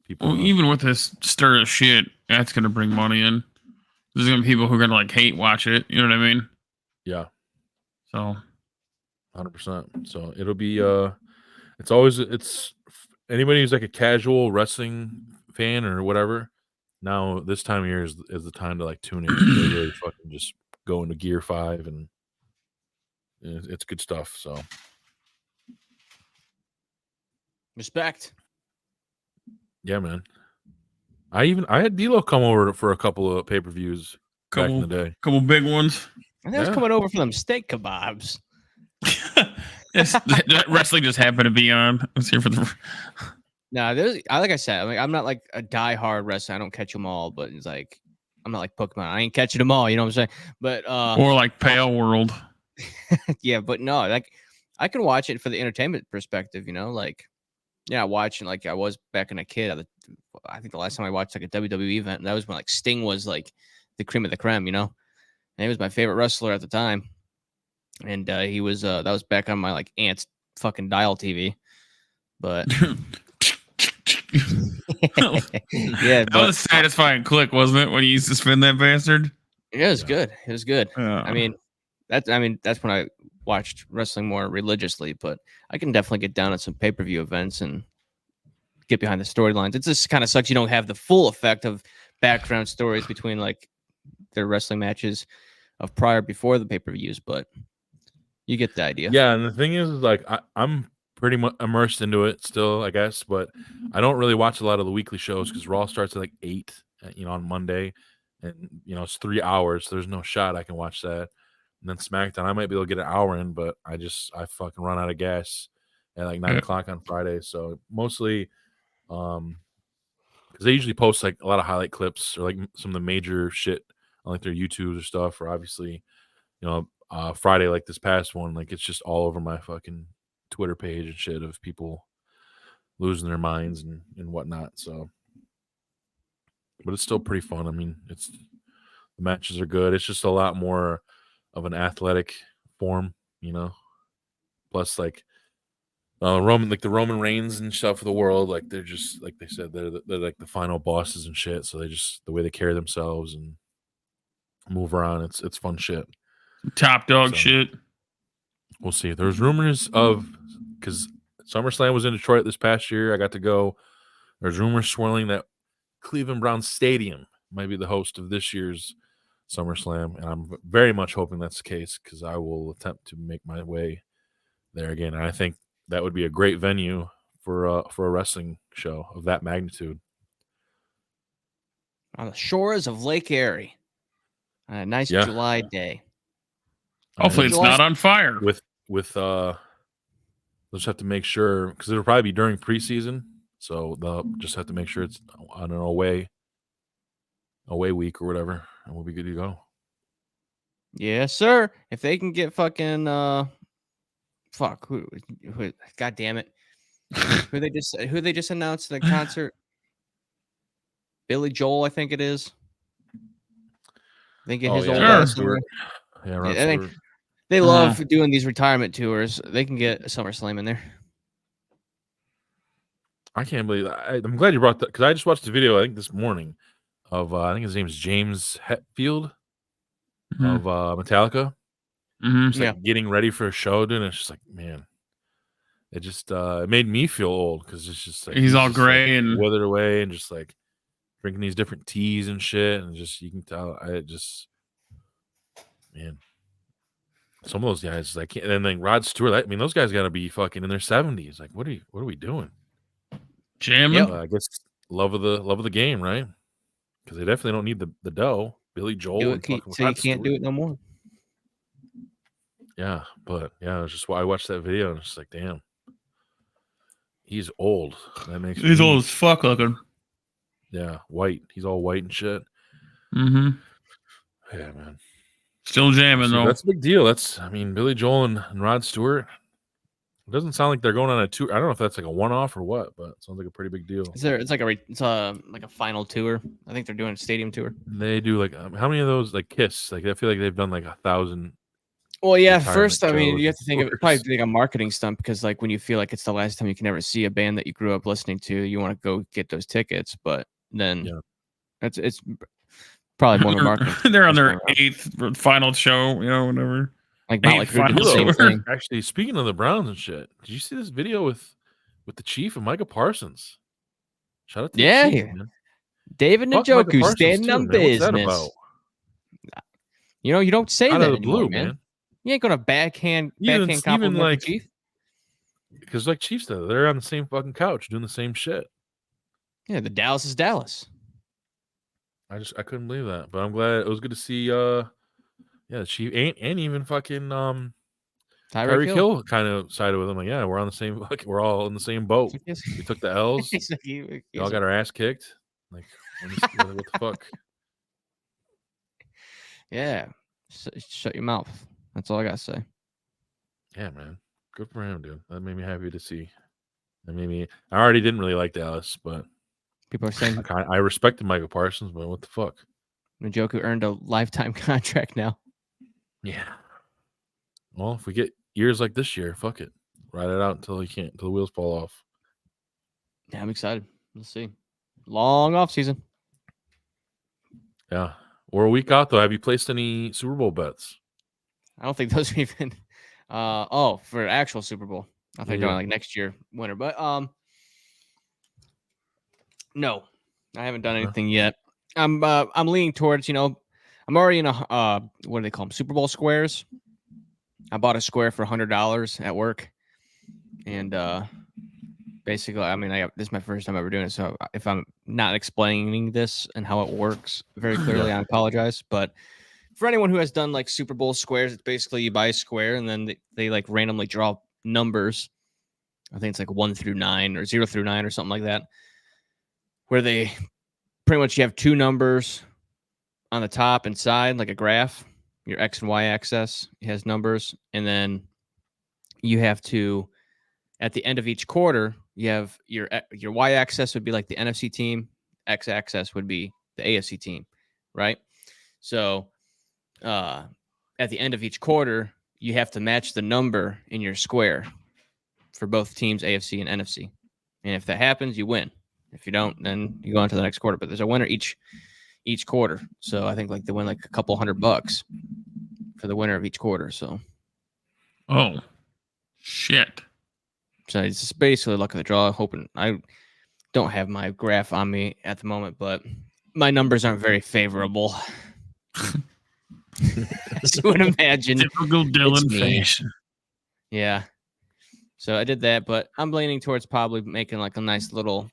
people. Well, even with this stir of shit, that's gonna bring money in. There's gonna be people who are gonna like hate watch it. You know what I mean? Yeah. So 100%. So it'll be it's anybody who's like a casual wrestling fan or whatever. Now this time of year is the time to like tune in. They really fucking just go into Gear 5 and it's good stuff. So respect. Yeah, man. I had D'Lo come over for a couple of pay-per-views back in the day. Couple big ones. And that was coming over for them steak kebabs. Wrestling just happened to be on. I was here for the. No, like I said, I'm not like a diehard wrestler. I don't catch them all, but it's like I'm not like Pokemon. I ain't catching them all. You know what I'm saying? But or like Pale World. Yeah, but no, like I can watch it for the entertainment perspective. Like watching like I was back in a kid. I think the last time I watched like a WWE event, that was when like Sting was like the cream of the creme. And he was my favorite wrestler at the time. And he was that was back on my like aunt's fucking dial TV. But yeah, That was a satisfying click, wasn't it? When you used to spin that bastard. it was good. It was good. Yeah. I mean, that's when I watched wrestling more religiously. But I can definitely get down on some pay-per-view events and get behind the storylines. It just kind of sucks you don't have the full effect of background stories between like their wrestling matches of prior before the pay-per-views, but you get the idea. Yeah, and the thing is, like, I'm pretty much immersed into it still, I guess, but I don't really watch a lot of the weekly shows because Raw starts at like 8, on Monday, and it's 3 hours. So there's no shot I can watch that. And then SmackDown, I might be able to get an hour in, but I fucking run out of gas at like 9 o'clock on Friday. So mostly, because they usually post like a lot of highlight clips or like some of the major shit on like their YouTubes or stuff, or obviously, Friday, like this past one, like it's just all over my fucking Twitter page and shit of people losing their minds and whatnot. So, but it's still pretty fun. I mean, the matches are good. It's just a lot more of an athletic form, Plus, like the Roman Reigns and stuff of the world, like they're just like they said, they're like the final bosses and shit. So they just the way they carry themselves and move around, it's fun shit. Top dog shit. We'll see. There's rumors of, because SummerSlam was in Detroit this past year. I got to go. There's rumors swirling that Cleveland Browns Stadium might be the host of this year's SummerSlam, and I'm very much hoping that's the case because I will attempt to make my way there again. And I think that would be a great venue for a wrestling show of that magnitude. On the shores of Lake Erie on a nice July day. Hopefully it's not on fire. With they'll just have to make sure, because it'll probably be during preseason, so they'll just have to make sure it's on an away week or whatever, and we'll be good to go. Yes, sir. If they can get fucking who god damn it. who they just announced the concert? Billy Joel, I think it is. They get his old Rod Stewart. Yeah, Rod Stewart. They love doing these retirement tours. They can get a SummerSlam in there. I can't believe that. I'm glad you brought that, because I just watched the video, I think this morning, of I think his name is James Hetfield of Metallica. Just like getting ready for a show, dude. And it's just like, man, it just it made me feel old, because it's just like he's all gray and withered away, and just like drinking these different teas and shit, and just you can tell. Man. Some of those guys, like, and then Rod Stewart. I mean, those guys got to be fucking in their 70s. Like, what are we doing? Jamming. I guess love of the game, right? Because they definitely don't need the dough. Billy Joel, so you can't do it no more. Yeah, but yeah, it's just why I watched that video and it's just like, damn, he's old. That makes he's old as fuck looking. Yeah, white. He's all white and shit. Yeah, man. Still jamming, though. That's a big deal. Billy Joel and Rod Stewart. It doesn't sound like they're going on a tour. I don't know if that's like a one-off or what, but it sounds like a pretty big deal. It's like a final tour. I think they're doing a stadium tour. They do like how many of those, like Kiss? Like I feel like they've done like 1,000. Well, yeah. First, you have to think of it probably like a marketing stunt, because like when you feel like it's the last time you can ever see a band that you grew up listening to, you want to go get those tickets. But then it's probably more of a marketing. They're on their 8th final show, whatever. Like not like the same thing. Actually, speaking of the Browns and shit, did you see this video with the Chief and Micah Parsons? Shout out to the Chief, man. David Njoku standing on business. What's that about? You don't say out that of the anymore, blue, man. You ain't gonna backhand compliment like, the Chief. Because like Chiefs, though, they're on the same fucking couch doing the same shit. Yeah, the Dallas is Dallas. I couldn't believe that, but I'm glad. It was good to see. The Chief and even fucking Tyreek Hill kind of sided with him. Like, yeah, we're on the same. We're all in the same boat. We took the L's. We all got our ass kicked. Like, what the fuck? Yeah, shut your mouth. That's all I gotta say. Yeah, man, good for him, dude. That made me happy to see. That made me. I already didn't really like Dallas, but people are saying I respected Michael Parsons, but what the fuck? Njoku earned a lifetime contract now. Yeah. Well, if we get years like this year, fuck it. Ride it out until the wheels fall off. Yeah, I'm excited. Let's see. Long off season. Yeah. We're a week out though. Have you placed any Super Bowl bets? I don't think those are even. For actual Super Bowl. I think Yeah. they're like next year winter, but no, I haven't done anything yet. I'm leaning towards, I'm already in a what do they call them? Super Bowl squares. I bought a square for $100 at work, and basically, I mean, this is my first time ever doing it. So if I'm not explaining this and how it works very clearly, I apologize. But for anyone who has done like Super Bowl squares, it's basically you buy a square and then they like randomly draw numbers. I think it's like 1 through 9 or 0 through 9 or something like that, where they pretty much you have two numbers on the top and side, like a graph. Your X and Y axis has numbers, and then you have to, at the end of each quarter, you have your Y axis would be like the NFC team, X axis would be the AFC team, right? So, at the end of each quarter, you have to match the number in your square for both teams, AFC and NFC. And if that happens, you win. If you don't, then you go on to the next quarter. But there's a winner each quarter. So I think like they win like a couple $100 for the winner of each quarter. So Oh, shit. So it's just basically luck of the draw. Hoping I don't have my graph on me at the moment, but my numbers aren't very favorable. As you would imagine. Typical Dylan face. Yeah. So I did that, but I'm leaning towards probably making like a nice little.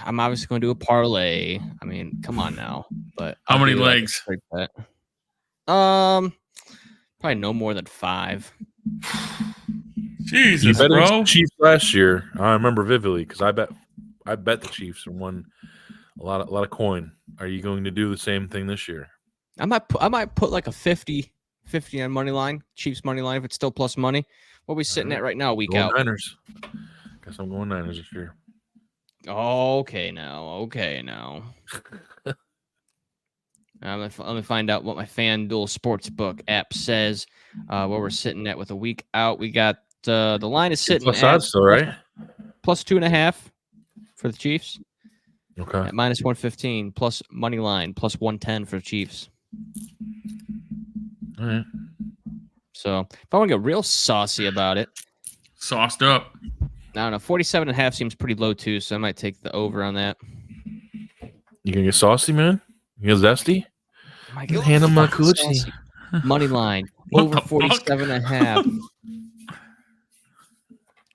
I'm obviously going to do a parlay. I mean, come on now. But how many legs? Probably no more than 5. Jesus, you bet bro. Chiefs last year. I remember vividly because I bet the Chiefs and won a lot of coin. Are you going to do the same thing this year? I might put like a 50 on money line, Chiefs money line if it's still plus money. What are we sitting at right now, a week going out? Niners. Guess I'm going Niners this year. Okay, now. Let me find out what my FanDuel Sportsbook app says. Where we're sitting at with a week out. We got the line is sitting plus at odds still, right? plus 2.5 for the Chiefs. Okay. At minus 115 plus money line plus 110 for the Chiefs. All right. So if I want to get real saucy about it, sauced up. I don't know. 47.5 seems pretty low too, so I might take the over on that. You gonna get saucy, man? You get zesty? Hand on my coochie. Money line over 47.5.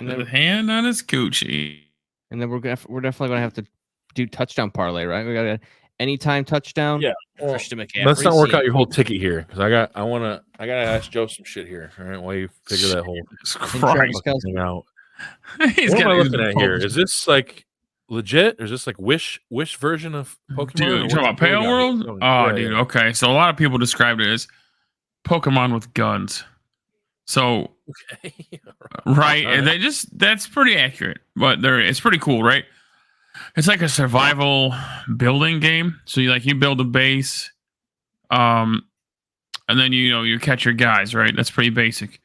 And then hand on his coochie. And then we're definitely gonna have to do touchdown parlay, right? We got a anytime touchdown. Yeah. Christian McCaffrey. Let's not work out your whole ticket here because I gotta ask Joe some shit here. All right, while you figure that whole thing out. What am I looking at here? Is this like legit? Or is this like wish version of Pokemon? Dude, you talking about Pale World? Oh, yeah, dude. Yeah. Okay, so a lot of people described it as Pokemon with guns. So, right, and that's pretty accurate. But it's pretty cool, right? It's like a survival building game. So you build a base, and then you catch your guys, right? That's pretty basic.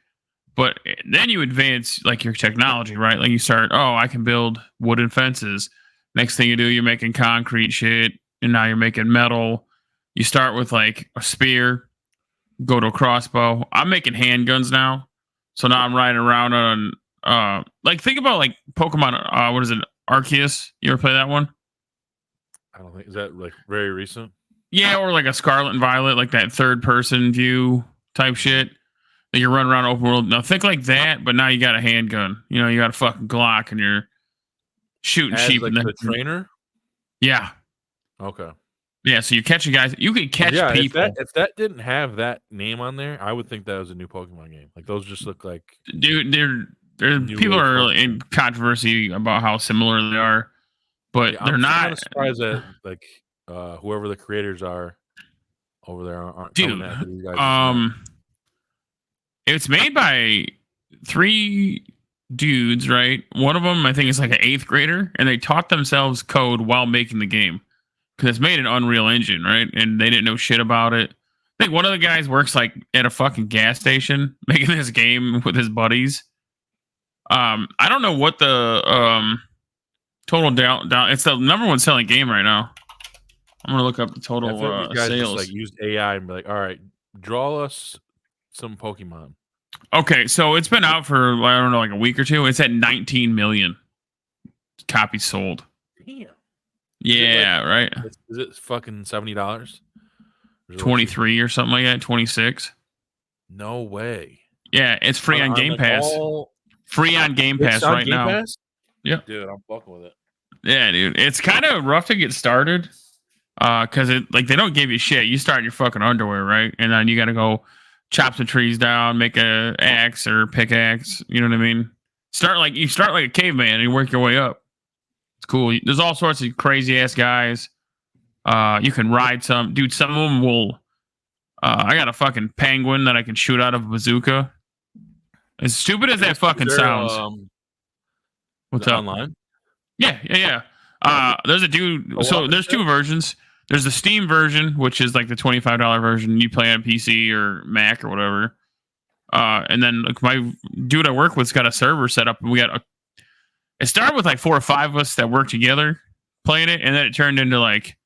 But then you advance like your technology, right? Like you start, I can build wooden fences. Next thing you do, you're making concrete shit, and now you're making metal. You start with like a spear, go to a crossbow. I'm making handguns now, so now I'm riding around on think about like Pokemon. What is it, Arceus? You ever play that one? I don't think is that like very recent. Yeah, or like a Scarlet and Violet, like that third person view type shit. You're running around open world. Now think like that, but now you got a handgun. You got a fucking Glock, and you're shooting sheep. Like the trainer. Yeah. Okay. Yeah. So you're catching guys. You could catch people. If that didn't have that name on there, I would think that was a new Pokemon game. Like those just look like. Dude, people are in controversy about how similar they are, but they're not. I'm kind of surprised that like whoever the creators are over there aren't. Dude. These guys it's made by 3 dudes, right? One of them, I think, is like an 8th grader, and they taught themselves code while making the game because it's made in Unreal Engine, right? And they didn't know shit about it. I think one of the guys works like at a fucking gas station making this game with his buddies. I don't know what the total down. It's the number one selling game right now. I'm gonna look up the I total feel like these guys just sales. like used AI and be like, all right, draw us some Pokemon. Okay, so it's been out for I don't know, like a week or two. It's at 19 million copies sold. Damn. Yeah, right. Is it fucking $70? 23 or something like that. 26. No way. Yeah, it's free on Game like Pass. Free on Game Pass on right Game now. Pass? Yeah, Dude, I'm fucking with it. Yeah, dude. It's kind of rough to get started. Cause it like they don't give you shit. You start in your fucking underwear, right? And then you gotta go chop some trees down, make a axe or pickaxe. You know what I mean? Start like a caveman and you work your way up. It's cool. There's all sorts of crazy ass guys. You can ride some dude. Some of them will. I got a fucking penguin that I can shoot out of a bazooka. As stupid as that fucking sounds. What's up? Online? Yeah. There's a dude. So there's two versions. There's the Steam version, which is like the $25 version. You play on PC or Mac or whatever. And then like my dude I work with's got a server set up, and we got it started with like 4 or 5 of us that worked together playing it, and then it turned into like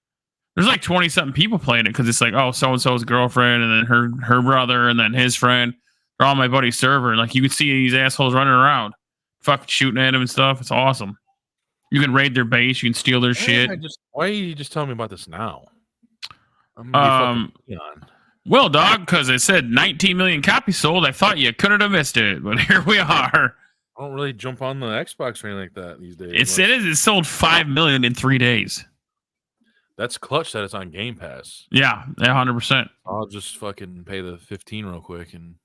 there's like 20 something people playing it because it's like, oh, so and so's girlfriend, and then her brother, and then his friend. They're on my buddy's server, and like you could see these assholes running around, fucking shooting at him and stuff. It's awesome. You can raid their base. You can steal their shit. Why are you just telling me about this now? I'm well, dog, because it said 19 million copies sold. I thought you couldn't have missed it, but here we are. I don't really jump on the Xbox or anything like that these days. It sold 5 million in 3 days. That's clutch that it's on Game Pass. Yeah, 100%. I'll just fucking pay the 15 real quick and.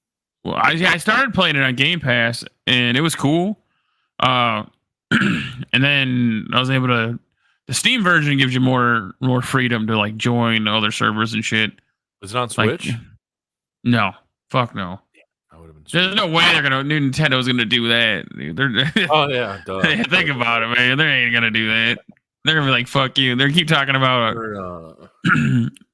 Well, I started playing it on Game Pass and it was cool. And then I was able to. The Steam version gives you more freedom to like join other servers and shit. Is it on Switch? Like, no, fuck no. That would have been. There's no way Nintendo's gonna do that. Oh yeah, duh. Think about it, man. They ain't gonna do that. They're gonna be like, "Fuck you." They keep talking about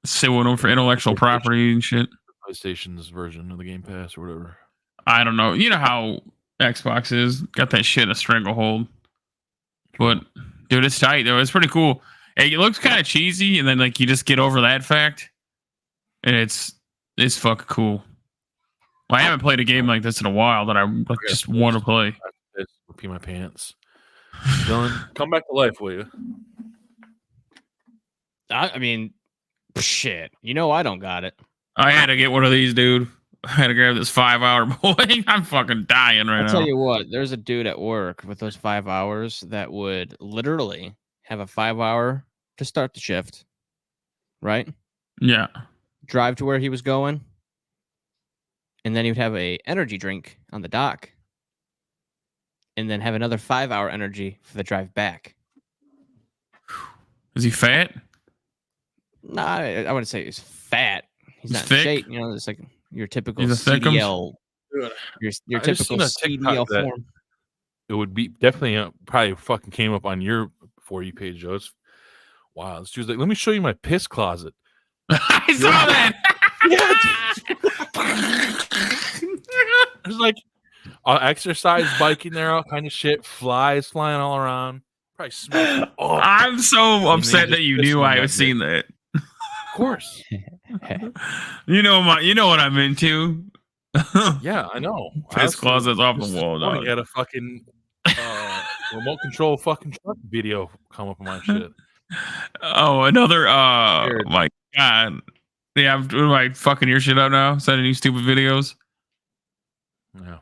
suing them for intellectual property and shit. PlayStation's version of the Game Pass or whatever. I don't know. You know how Xbox is. Got that shit in a stranglehold. But dude, it's tight though. It's pretty cool. It looks kind of cheesy, and then like you just get over that fact, and it's fucking cool. Well, I haven't played a game like this in a while that I like, just want to play. I pee my pants. Dylan, come back to life, will you? I mean, shit. You know I don't got it. I had to get one of these, dude. I had to grab this 5-hour boy. I'm fucking dying right now. I'll tell you what, there's a dude at work with those 5 hours that would literally have a 5 hour to start the shift, right? Yeah. Drive to where he was going, and then he would have a energy drink on the dock, and then have another 5-hour energy for the drive back. Is he fat? Nah, I wouldn't say he's fat. He's not thick? in shape. You know, it's like your typical He's a thickums? CDL. Your I just typical seen a TikTok CDL that- form. It would be definitely probably fucking came up on your For You page, Joe. It's wow. This dude's like, let me show you my piss closet. I saw that. There's like exercise bike in there, all kind of shit, flies flying all around. Probably smell. Oh, I'm so upset just that you pissed knew on I that was seeing that. of course. You know what I'm into. Yeah, I know. Piss closet's off the This wall, morning, dog. I had a fucking remote control fucking truck video come up on my shit. Oh, another. Weird. My God. Yeah, I'm doing my fucking ear shit out now. Sending you stupid videos. Yeah.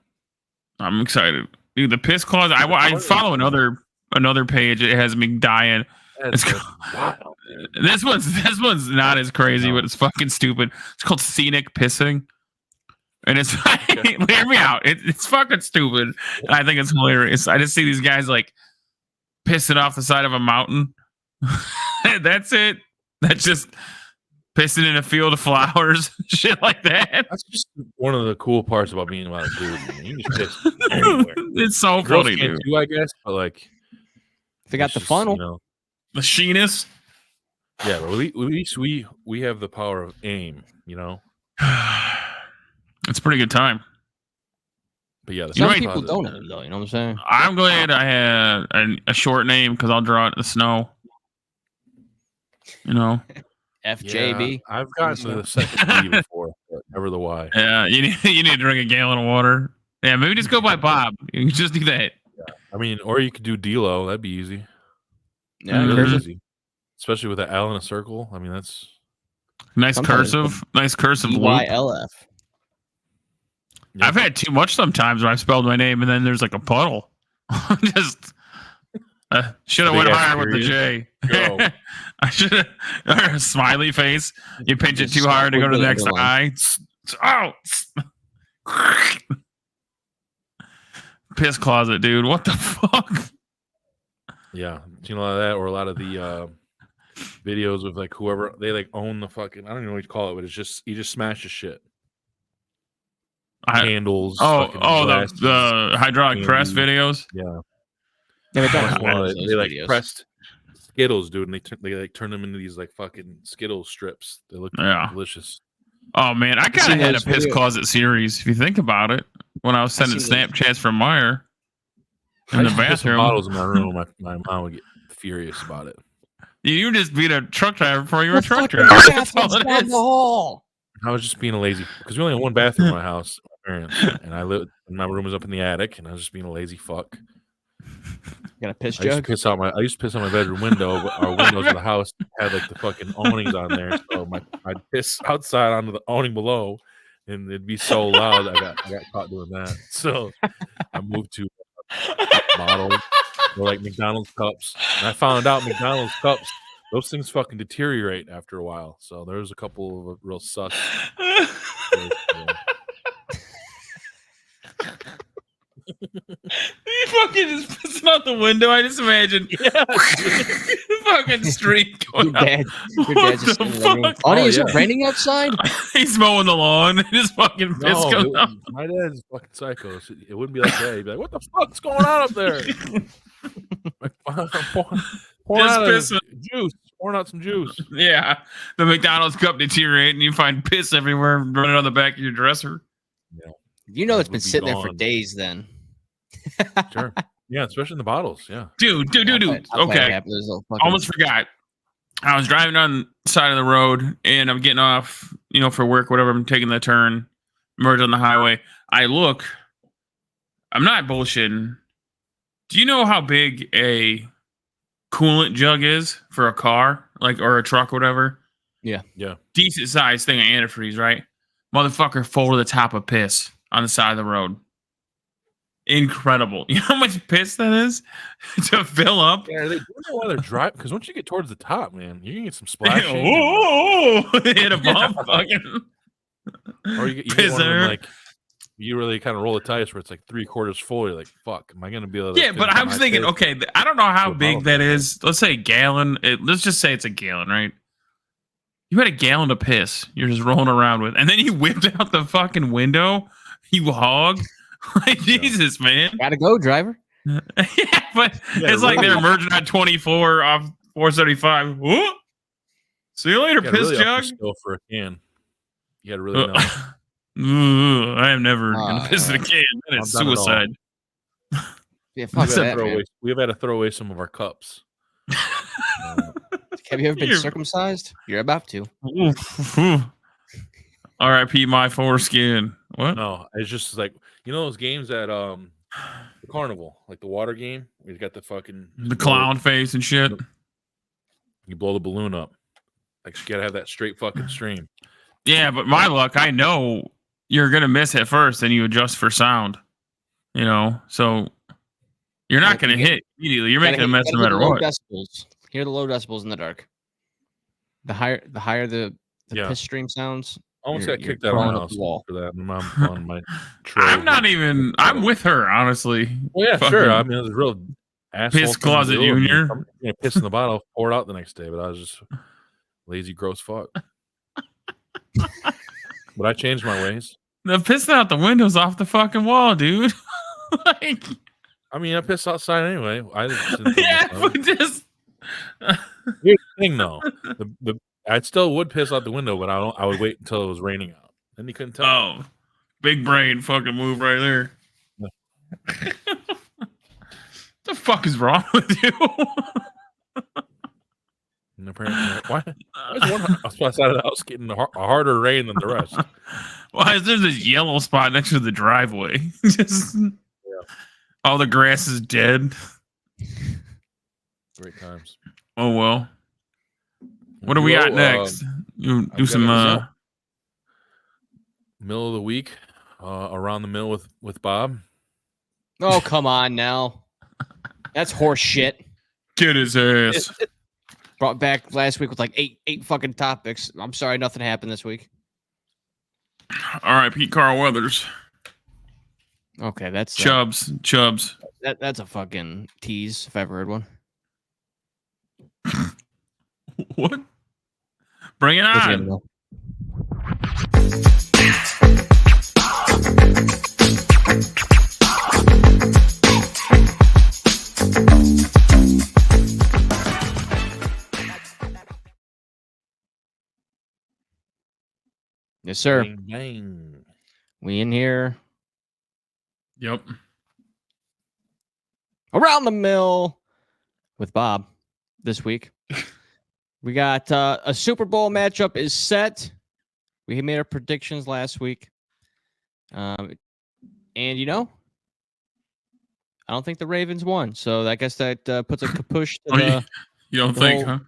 I'm excited, dude. The piss closet. I follow another page. It has me dying. That's It's wild. This one's not as crazy, but it's fucking stupid. It's called scenic pissing, and it's hear me out. It's fucking stupid. And I think it's hilarious. I just see these guys like pissing off the side of a mountain. That's it. That's just pissing in a field of flowers, shit like that. That's just one of the cool parts about being about a dude. Man. You can just piss anywhere. It's so Girls funny, can't dude. too, I guess, but like They got it's the just, funnel. You know, The sheeness. yeah, but at least we have the power of aim. You know, It's a pretty good time. But yeah, Some might- people don't have, though. You know what I'm saying? I'm glad I had a short name because I'll draw it in the snow. You know? FJB. Yeah, I've gotten to the second B before, but never the Y. Yeah, you need to drink a gallon of water. Yeah, maybe just go by Bob. You can just do that. I mean, or you could do D-Lo. That'd be easy. Yeah, Mhm. Really cursive. easy. Especially with an L in a circle. I mean, that's... Nice Sometimes cursive loop. DYLF. Yeah. I've had too much sometimes where I've spelled my name and then there's like a puddle. Just should have Big went ass higher with the period. J. Go. I should have or a smiley face. You pinch it too hard to go to the next eye. Oh, piss closet, dude. What the fuck? Yeah. You know, that or a lot of the videos of like whoever they like own the fucking, I don't even know what you call it, but it's just you just smash the shit. Candles. fucking glasses, the hydraulic press candy. videos. Yeah. Yeah, they've done Well, those they like videos. pressed Skittles, dude, and they like turn them into these like fucking Skittles strips. They look Yeah. delicious. Oh man, I kind seen of had a those piss videos. closet series. If you think about it, when I was sending seen those. Snapchats from Meyer in the I used to put some bathroom, bottles in my room. My mom would get furious about it. you just beat a truck driver before you were a truck fucking driver. That's all bathrooms it down is. the hall. I was just being a lazy because we only had one bathroom in my house, my parents, and I lived. And my room was up in the attic, and I was just being a lazy fuck. Got a piss I used to jug? piss out my. I used to piss on my bedroom window. But our windows of the house had like the fucking awnings on there, so I'd piss outside onto the awning below, and it'd be so loud. I got caught doing that. So I moved to bottles or like McDonald's cups, and I found out McDonald's cups. Those things fucking deteriorate after a while. So there's a couple of real sus. You fucking just pissing out the window. I just imagine fucking street going Your out. dad, your What dad's just the in the living room. fuck? Honey, Oh, is yeah. it raining outside? He's mowing the lawn. His fucking piss No, comes out. my dad's fucking psycho. So it wouldn't be like that. He'd be like, "What the fuck's going on up there?" Like, pouring Just out pissing. juice, pouring out some juice. Yeah, the McDonald's cup deteriorating. You find piss everywhere running on the back of your dresser. You know it's Would been be sitting there for gone. days then. Sure. Yeah, especially in the bottles. Yeah. Dude. I'll bet it Okay, happened. There's a fucking- almost forgot. I was driving on the side of the road and I'm getting off, for work, whatever. I'm taking the turn, merge on the highway. I look, I'm not bullshitting. Do you know how big a coolant jug is for a car, or a truck, or whatever? Yeah. Decent sized thing of antifreeze, right? Motherfucker full to the top of piss on the side of the road. Incredible. You know how much piss that is to fill up? Yeah, they do know why they're driving because once you get towards the top, man, you can get some splashing. Oh, hit a bump, fucking. Or you get one of them, like you really kind of roll the dice where it's like 3/4 full. You're like, fuck, am I gonna be able to? Yeah, but I was thinking, okay, I don't know how to a big bottle. that is. Let's say a gallon. Let's just say it's a gallon, right? You had a gallon of piss you're just rolling around with, and then you whipped out the fucking window, you hog. Like, Jesus, man. Gotta go, driver. Yeah, but Yeah, it's like really. they're merging on 24 off 475. Whoop. See you later, You gotta piss really up your jug. skill for a can. You gotta really know. I am never gonna piss in a can. That is I'm done at all. suicide. Yeah, fuck We've had, that, man. we've had to throw away some of our cups. Have you ever been You're- circumcised? You're about to. R.I.P. my foreskin. What? No, it's just like those games at the carnival, like the water game. Where you got the fucking The clown face and shit. You blow the balloon up. Like you gotta have that straight fucking stream. Yeah, but my luck, I know you're gonna miss it first, and you adjust for sound. So you're not gonna hit immediately. You're making a mess no matter what. Decibels. Hear the low decibels in the dark. The higher the Yeah. piss stream sounds. Almost You're- got you're kicked out of my crawling up house the wall. for that. My mom on my tray. I'm not even. I'm with her, honestly. Well, yeah, fucking sure. I mean, it was a real asshole. piss thing to closet do. I mean, junior. I'm gonna piss in the bottle, pour it out the next day. But I was just lazy, gross fuck. But I changed my ways. The pissing out the windows off the fucking wall, dude. Like, I mean, I piss outside anyway. I didn't yeah, but just Here's the thing, though. I still would piss out the window, but I would wait until it was raining out, and he couldn't tell. Oh, big brain fucking move right there. Yeah. The fuck is wrong with you? And apparently, why is one side of the house getting a harder rain than the rest? Why is there this yellow spot next to the driveway? Just all the grass is dead. Great times. Oh well. What do we got next? You do some middle of the week, around the mill with Bob. Oh, come on now. That's horse shit. Get his ass. Brought back last week with like eight fucking topics. I'm sorry, nothing happened this week. All right, Pete Carl Weathers. Okay, that's Chubbs. That's a fucking tease if I ever heard one. What? Bring it on. Yes, sir. Bang, bang. We in here. Yep. Around the mill with Bob this week. We got a Super Bowl matchup is set. We made our predictions last week. And you know, I don't think the Ravens won. So I guess that puts a kapush to you don't think, huh?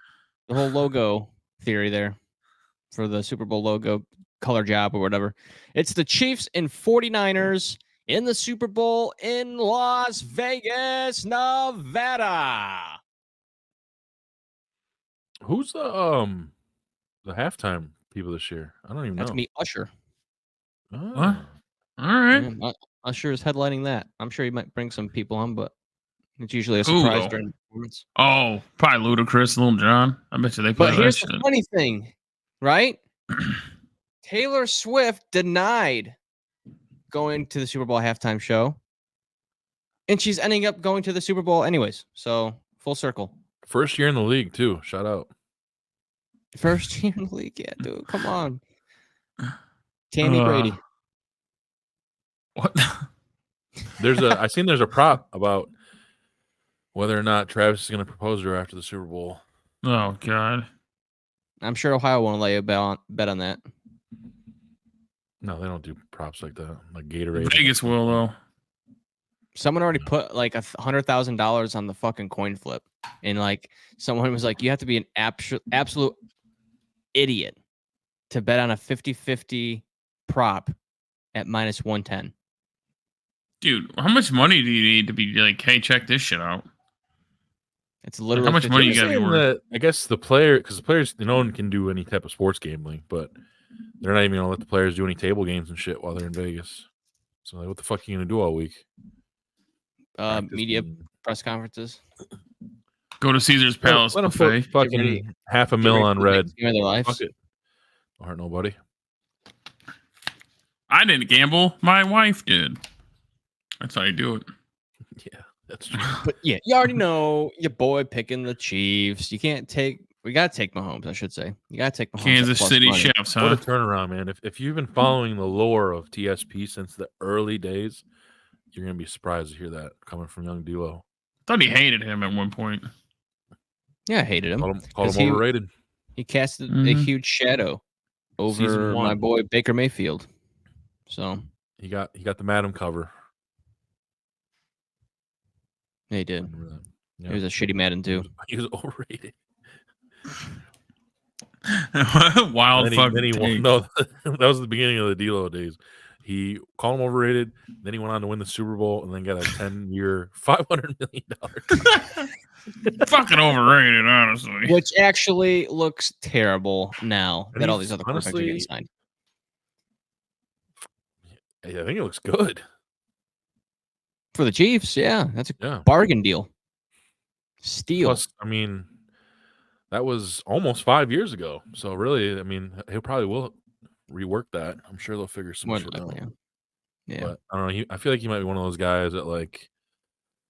The whole logo theory there for the Super Bowl logo color job or whatever. It's the Chiefs and 49ers in the Super Bowl in Las Vegas, Nevada. Who's the halftime people this year? I don't even know. That's me, Usher. Oh. What? All right. Yeah, Usher is headlining that. I'm sure he might bring some people on, but it's usually a surprise during the performance. Oh, probably Ludacris, Lil Jon. I bet you they play But that here's shit. the funny thing, right? Taylor Swift denied going to the Super Bowl halftime show, and she's ending up going to the Super Bowl anyways. So full circle. First year in the league too. Shout out. First year in the league, yeah, dude. Come on, Tammy Brady. What? I seen there's a prop about whether or not Travis is going to propose to her after the Super Bowl. Oh God. I'm sure Ohio won't lay a bet on that. No, they don't do props like that. Like Gatorade. Vegas will though. Someone already put like $100,000 on the fucking coin flip, and like someone was like, "You have to be an absolute idiot to bet on a 50-50 prop at minus 110." Dude, how much money do you need to be like, hey, check this shit out? It's literally how much money you got to be worth? I guess the players, no one can do any type of sports gambling, but they're not even going to let the players do any table games and shit while they're in Vegas. So like, what the fuck are you going to do all week? Media press conferences. Go to Caesar's Palace. Let them fucking $500,000 on red. Fuck it. Don't hurt nobody. I didn't gamble. My wife did. That's how you do it. Yeah, that's true. But yeah, you already know your boy picking the Chiefs. We got to take Mahomes, I should say. You got to take Mahomes. Kansas City Chefs, huh? What a turnaround, man. If you've been following the lore of TSP since the early days, you're going to be surprised to hear that coming from young D'Lo. Thought he hated him at one point. Yeah, I hated him. Called him overrated. He casted a huge shadow over my boy Baker Mayfield. So he got the Madam cover. Yeah, he did. Yeah. He was a shitty Madden too. He was overrated. Wild fucking take. No, that was the beginning of the D'Lo days. He called him overrated. Then he went on to win the Super Bowl and then got a 10-year, $500 million. Fucking overrated, honestly. Which actually looks terrible now that all these other quarterbacks are getting signed. I think it looks good. For the Chiefs, yeah. That's a bargain deal. Steal. Plus, I mean, that was almost 5 years ago. So really, I mean, he probably will rework that. I'm sure they'll figure some shit out. Yeah. But I don't know. I feel like he might be one of those guys that like,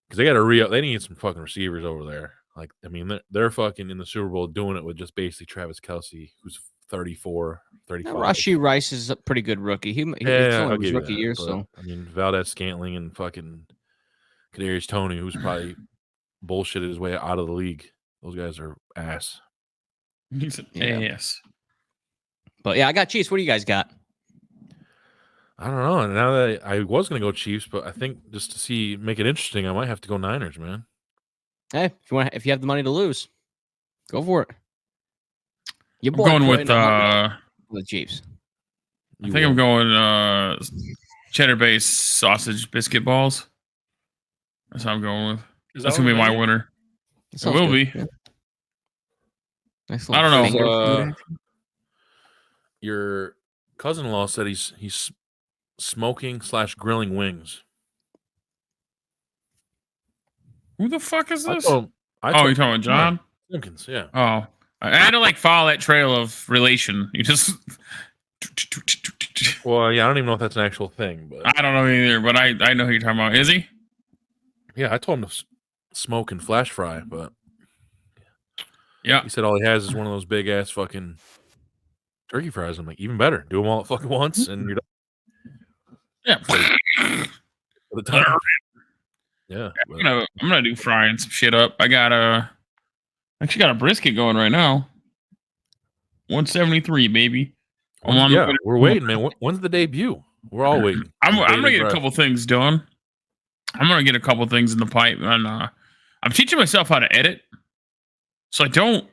because they got to they need some fucking receivers over there. Like, I mean, they're fucking in the Super Bowl doing it with just basically Travis Kelce, who's 34, 35. Rashee Rice is a pretty good rookie. He's Yeah, only I'll his give you rookie that. year, But, so I mean, Valdez Scantling and fucking Kadarius Toney, who's probably bullshitted his way out of the league. Those guys are ass. He's an Yeah. ass. But yeah, I got Chiefs. What do you guys got? I don't know. Now that I was going to go Chiefs, but I think just to make it interesting, I might have to go Niners, man. Hey, if you have the money to lose, go for it. Your I'm boy going with putting a money on the Chiefs. I think I'm going cheddar-based sausage biscuit balls. That's how I'm going with. That's gonna be my winner. It will be. Yeah. Nice I don't know. finger food action. Your cousin-in-law said he's smoking/grilling wings. Who the fuck is this? You're talking about John Simpkins, yeah. Oh, I had to like follow that trail of relation. You just. Well, yeah, I don't even know if that's an actual thing, but I don't know either, but I know who you're talking about. Is he? yeah, I told him to smoke and flash fry, but yeah, he said all he has is one of those big ass fucking turkey fries. I'm like, even better, do them all at fucking once, and you're done. Yeah. For the time. Yeah, I'm gonna do frying some shit up. I got actually got a brisket going right now. 173, baby. We're waiting, man. When's the debut? We're all waiting. I'm gonna get a couple things done. I'm gonna get a couple things in the pipe, and I'm teaching myself how to edit, so I don't.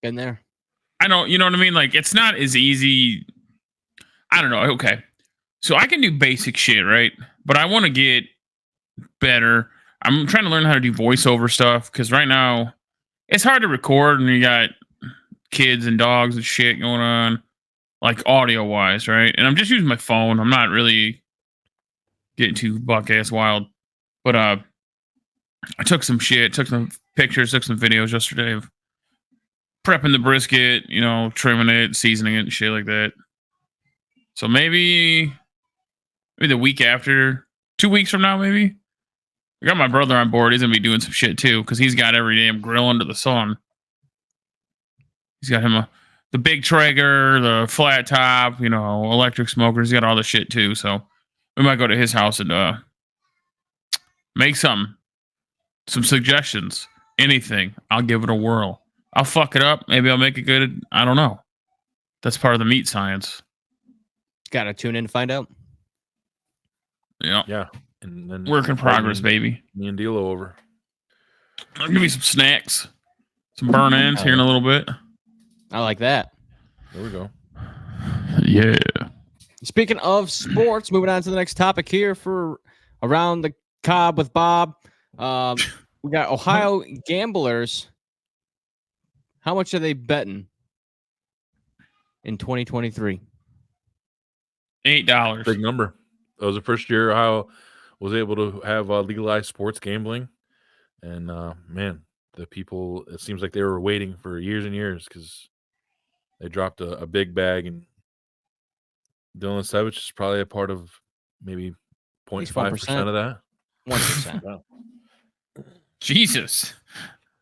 Been there. I don't. You know what I mean? Like it's not as easy. I don't know. Okay, so I can do basic shit, right? But I want to get better. I'm trying to learn how to do voiceover stuff because right now it's hard to record, and you got kids and dogs and shit going on. Like audio wise, right? And I'm just using my phone. I'm not really getting too buck ass wild. But I took some shit, took some pictures, took some videos yesterday of prepping the brisket, trimming it, seasoning it, and shit like that. So maybe the week after, 2 weeks from now, maybe. I got my brother on board. He's gonna be doing some shit too, because he's got every damn grill under the sun. He's got him the big Traeger, the flat top, electric smokers. He's got all the shit too. So we might go to his house and make some suggestions. Anything. I'll give it a whirl. I'll fuck it up. Maybe I'll make it good. I don't know. That's part of the meat science. Gotta tune in to find out. Yeah. Yeah. And then work in progress, baby. Me and D'Lo over. I'll give you some snacks. Some burn ends here in a little bit. I like that. There we go. Yeah. Speaking of sports, moving on to the next topic here for Around the Cob with Bob. We got Ohio gamblers. How much are they betting in 2023? $8. Big number. That was the first year Ohio was able to have legalized sports gambling. And, man, the people, it seems like they were waiting for years and years because they dropped a big bag, and Dylan Savage is probably a part of maybe 0.5% of that. 1%. Wow. Jesus.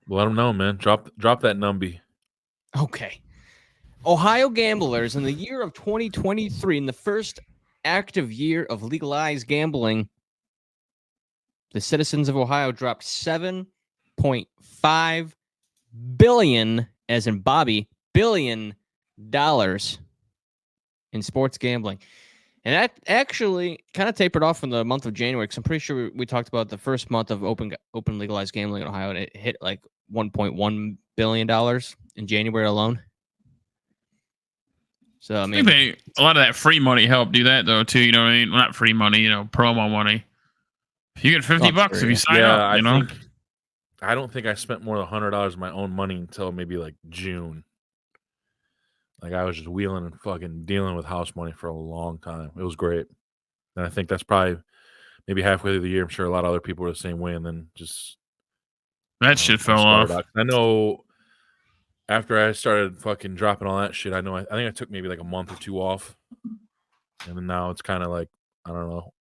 Let them know, man. Drop that numby. Okay. Ohio gamblers in the year of 2023, in the first active year of legalized gambling, the citizens of Ohio dropped $7.5 billion, as in Bobby, billion dollars in sports gambling. And that actually kind of tapered off from the month of January, because I'm pretty sure we talked about the first month of open legalized gambling in Ohio, and it hit like $1.1 billion in January alone. So, I mean, a lot of that free money helped do that, though, too. You know what I mean? Well, not free money, promo money. You get $50 if you sign up, I don't think I spent more than $100 of my own money until maybe like June. Like I was just wheeling and fucking dealing with house money for a long time. It was great. And I think that's probably maybe halfway through the year. I'm sure a lot of other people were the same way. And then just that shit fell off. I know after I started fucking dropping all that shit, I think I took maybe like a month or two off. And then now it's kind of like, I don't know,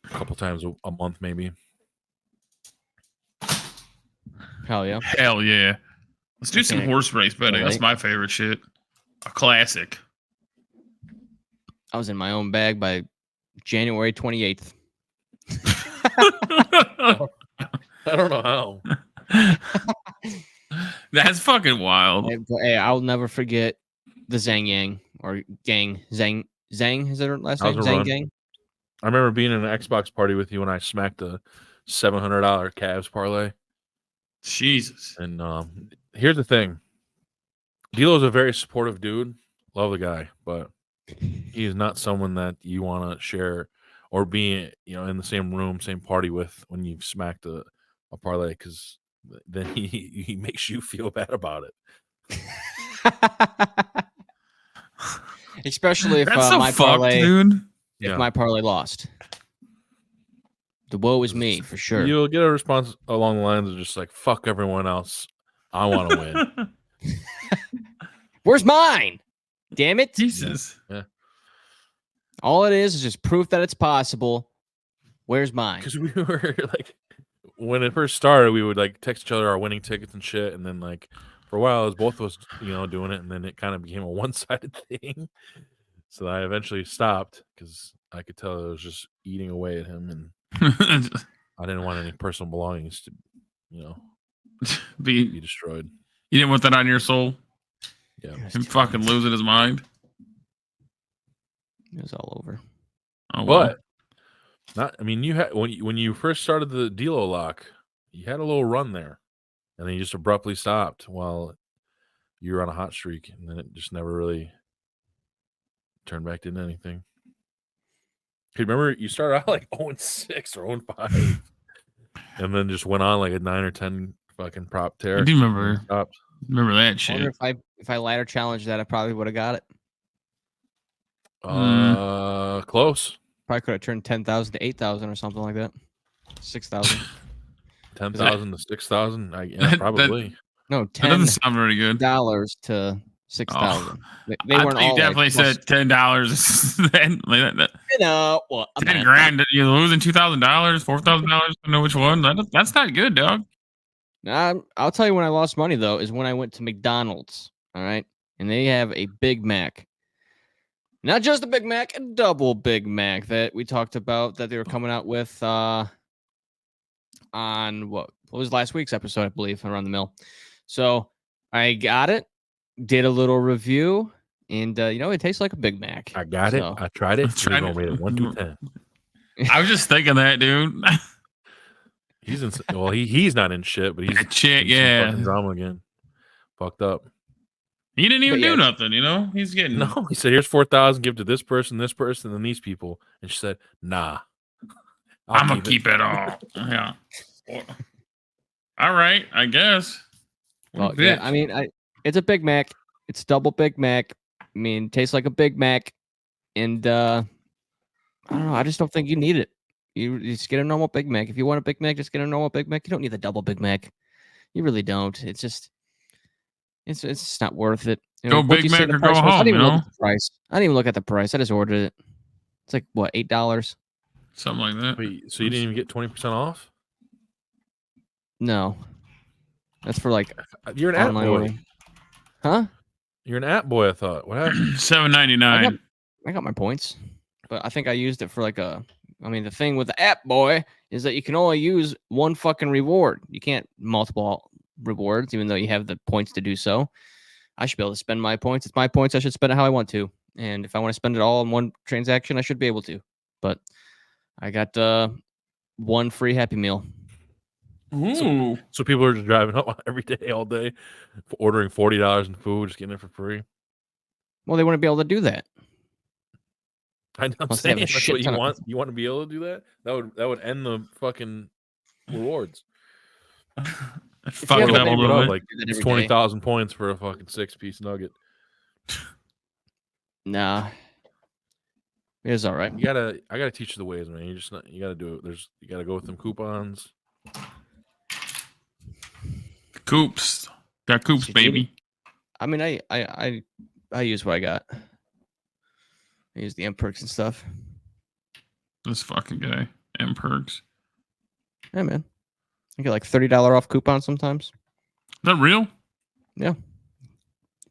a couple times a month maybe. Hell yeah. Hell yeah. Let's do some horse race betting. That's my favorite shit. A classic. I was in my own bag by January 28th. I don't know how. That's fucking wild. Hey, I'll never forget the Zhang Yang or Gang. Zhang is that her last name? How's it Zhang run? Gang? I remember being in an Xbox party with you when I smacked a $700 Cavs parlay. Jesus. And here's the thing. D'Lo's a very supportive dude. Love the guy, but he is not someone that you want to share or be, in the same room, same party with when you've smacked a parlay, because then he makes you feel bad about it. Especially if That's so my fucked, parlay, dude. if my parlay lost. The woe is me for sure. You'll get a response along the lines of just like, fuck everyone else. I want to win. Where's mine? Damn it. Jesus. Yeah. All it is just proof that it's possible. Where's mine? Because we were like, when it first started, we would like text each other our winning tickets and shit. And then like for a while, it was both of us, doing it. And then it kind of became a one-sided thing. So I eventually stopped because I could tell it was just eating away at him. And I didn't want any personal belongings to, be destroyed. You didn't want that on your soul? Yeah. Him fucking losing his mind? It was all over. Oh, well. But you had when you first started the D'Lo lock, you had a little run there, and then you just abruptly stopped while you were on a hot streak, and then it just never really turned back into anything. Remember, you started out like 0-6 or 0-5, and then just went on like a 9 or 10 fucking prop tear. I do remember that I shit. wonder if I ladder challenged that, I probably would have got it. Close. Probably could have turned 10,000 to 8,000 or something like that. 6,000. 10,000 to 6,000. Yeah, probably. No, That doesn't sound very good. $10 to 6,000. They I weren't thought you all definitely like, said $10. Then like that. Well, 10 grand. You're losing $2,000, $4,000. I know which one. That's not good, dog. I'll tell you when I lost money though is when I went to McDonald's. All right, and they have a Big Mac. Not just a Big Mac, a double Big Mac that we talked about that they were coming out with on what was last week's episode, I believe, around the mill. So I got it, did a little review, and it tastes like a Big Mac. I got it. I tried it. We're gonna rate it 1 to 10. I was just thinking that, dude. He's in. Well, he's not in shit, but he's shit. Yeah, fucking drama again. Fucked up. He didn't even do nothing, He's getting no. He said, "Here's 4,000. Give to this person, and these people." And she said, "Nah, I'm gonna keep it all." Yeah. All right, I guess. Well, yeah, it's a Big Mac. It's double Big Mac. It tastes like a Big Mac, and I don't know. I just don't think you need it. You just get a normal Big Mac. If you want a Big Mac, just get a normal Big Mac. You don't need the double Big Mac. You really don't. It's just not worth it. Go Big Mac or go home. I didn't even look at the price. I didn't even look at the price. I just ordered it. It's like what, $8? Something like that. Wait, so you didn't even get 20% off? No, that's for like you're an app boy, ordering. Huh? You're an app boy. I thought. What happened? $7.99. I got my points, but I think I used it for like the thing with the app boy is that you can only use one fucking reward. You can't multiple rewards, even though you have the points to do so. I should be able to spend my points. It's my points. I should spend it how I want to. And if I want to spend it all in one transaction, I should be able to. But I got one free Happy Meal. So people are just driving up every day, all day, ordering $40 in food, just getting it for free. Well, they wouldn't be able to do that. I'm saying that's what you want. You want to be able to do that? That would end the fucking rewards. Fuck it up a little bit. Like it's 20,000 points for a fucking 6-piece nugget. Nah, it was all right. I gotta teach you the ways, man. You gotta do it. You gotta go with them coupons. Coops. Got coops, baby. I use what I got. I use the M perks and stuff. This fucking guy. M perks. Yeah, man. I get like $30 off coupons sometimes. Is that real? Yeah.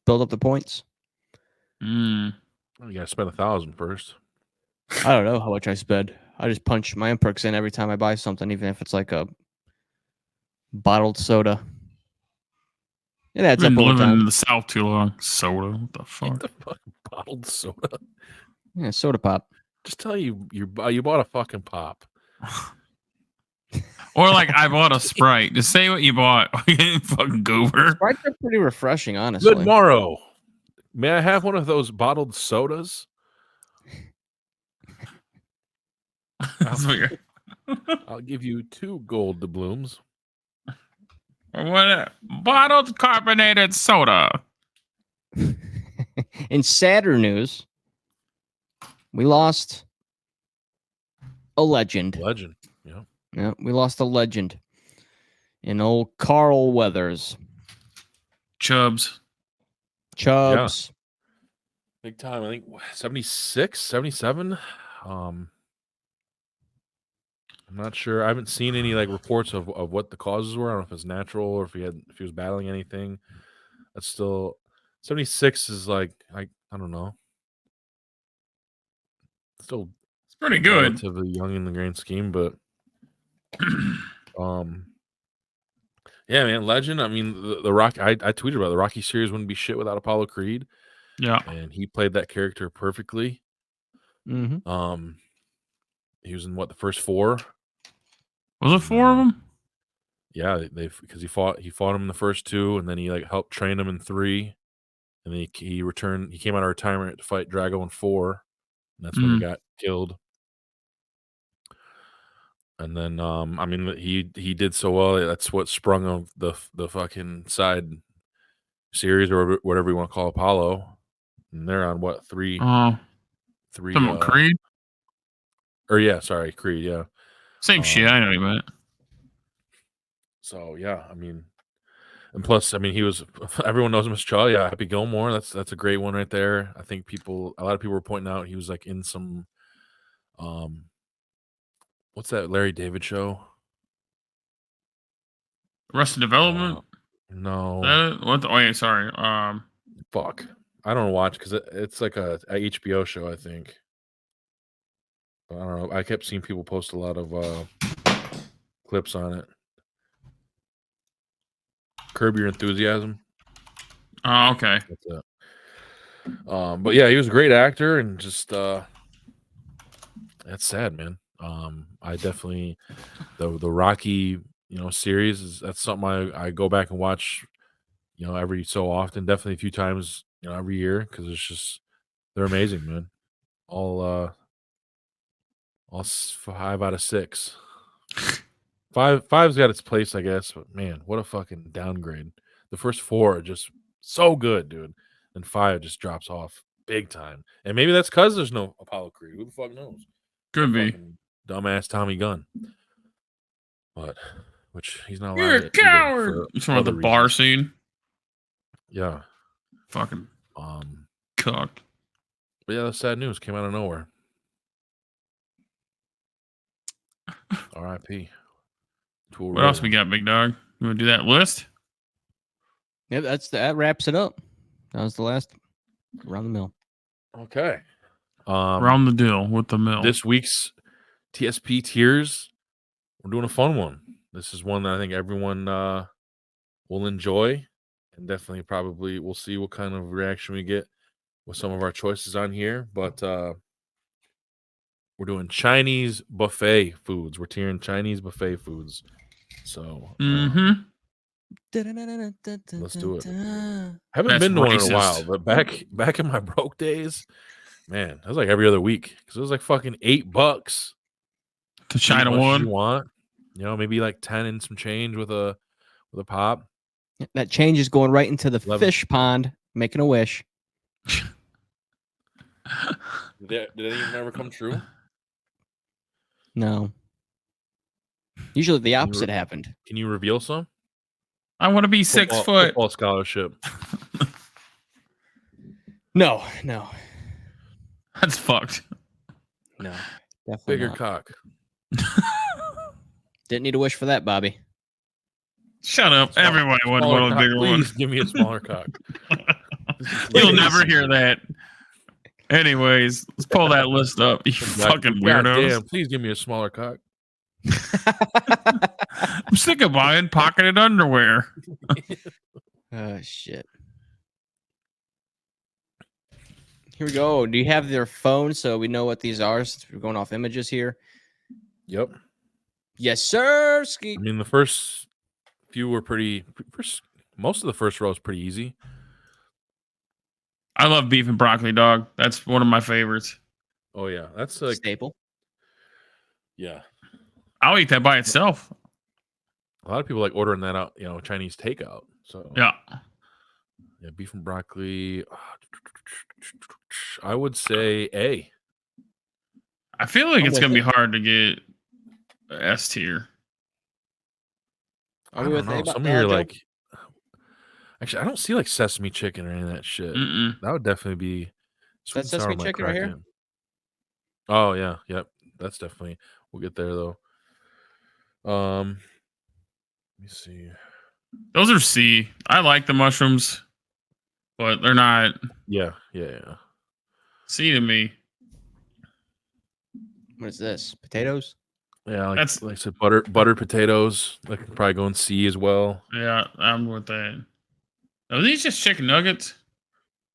Build up the points. Mm. You gotta spend 1,000 first. I don't know how much I spend. I just punch my imperks in every time I buy something, even if it's like a bottled soda. It adds Been up over living in time. the South too long. Soda. What the What fuck? the fucking bottled soda? Yeah, soda pop. Just tell you bought a fucking pop. Or like I bought a Sprite. Just say what you bought. Fucking goober. Sprites are pretty refreshing, honestly. Good morrow. May I have one of those bottled sodas? That's weird. I'll give you 2 gold doubloons. What? Bottled carbonated soda. In sadder news, we lost a legend. Legend. Yeah. Yeah, we lost a legend in old Carl Weathers. Chubbs. Chubbs. Big time. I think 76, 77. I'm not sure. I haven't seen any like reports of what the causes were. I don't know if it's natural or if he was battling anything. That's still 76 is like I don't know. Still It's pretty good. relatively young in the grand scheme, but yeah, man, legend. I mean, the Rock. I tweeted about it. The Rocky series wouldn't be shit without Apollo Creed, Yeah. and he played that character perfectly. Mm-hmm. He was in the first 4. Was it 4 of them? Yeah, because he fought him in the first 2, and then he like helped train him in 3, and then he returned. He came out of retirement to fight Drago in 4, and that's when he got killed. And then I mean he did so well. That's what sprung of the fucking side series or whatever you want to call Apollo. And they're on what 3? Creed. Or yeah, sorry, Creed. Yeah, Same shit. I know you meant. So yeah, I mean, and plus, I mean, he was. Everyone knows him as Chaw. Yeah, Happy Gilmore. That's a great one right there. I think a lot of people were pointing out he was like in some, what's that Larry David show? Arrested Development. No. What? Oh yeah, sorry. Fuck. I don't watch because it's like a HBO show. I think. But I don't know. I kept seeing people post a lot of clips on it. Curb Your Enthusiasm. Oh, okay. That's it. But yeah, he was a great actor, and just that's sad, man. I definitely the Rocky series that's something I go back and watch every so often, definitely a few times every year, because it's just they're amazing, man. All 5 out of 6. Five's got its place, I guess, but man, what a fucking downgrade. The first 4 are just so good, dude, and 5 just drops off big time. And maybe that's because there's no Apollo Creed. Who the fuck knows? Could be. Dumbass Tommy Gunn. But which he's not allowed. You're a coward. It's one of the bar scene. Yeah. Fucking cocked. But yeah, that's sad news. Came out of nowhere. R.I.P. What else we got, big dog? You want to do that list? Yeah, that wraps it up. That was the last around the mill. Okay. Around the deal with the mill. This week's TSP tiers, we're doing a fun one. This is one that I think everyone will enjoy, and definitely probably we'll see what kind of reaction we get with some of our choices on here. But we're doing Chinese buffet foods. We're tiering Chinese buffet foods. So let's do it. Haven't been to one in a while, but back in my broke days, man, that was like every other week because it was like fucking $8 to China one. You want, maybe like 10 and some change with a pop. That change is going right into the 11. Fish pond, making a wish. Did any of them ever come true? No. Usually the opposite happened. Can you reveal some? I want to be 6 foot. Football scholarship. No. That's fucked. No, definitely Bigger not. cock. Didn't need a wish for that, Bobby. Shut up. Everybody wanted one of the bigger ones. Please give me a smaller cock. You'll never hear that. Anyways, let's pull that list up. You fucking God weirdos. damn, please give me a smaller cock. I'm sick of buying pocketed underwear. Oh shit. Here we go. Do you have their phone so we know what these are since we're going off images here? Yep. Yes, sir. I Ski. mean, the first few were most of the first row is pretty easy. I love beef and broccoli, dog. That's one of my favorites. Oh yeah, that's like Staple. yeah. I'll eat that by itself. A lot of people like ordering that out, Chinese takeout. So Yeah. Beef and broccoli. I would say A. I feel like I'm it's with gonna be it. hard to get S tier. Are I we don't with know. A, Some of you are Joe? like, actually, I don't see like sesame chicken or any of that shit. Mm-mm. That would definitely be sweet and That's sour sesame might chicken right crack here? in. Oh yeah, yep. That's definitely. We'll get there though. Let me see. Those are C. I like the mushrooms, but they're not Yeah. C to me. What is this? Potatoes? Yeah, like, That's- like I said, buttered potatoes. That could probably go in C as well. Yeah, I'm with that. Are these just chicken nuggets?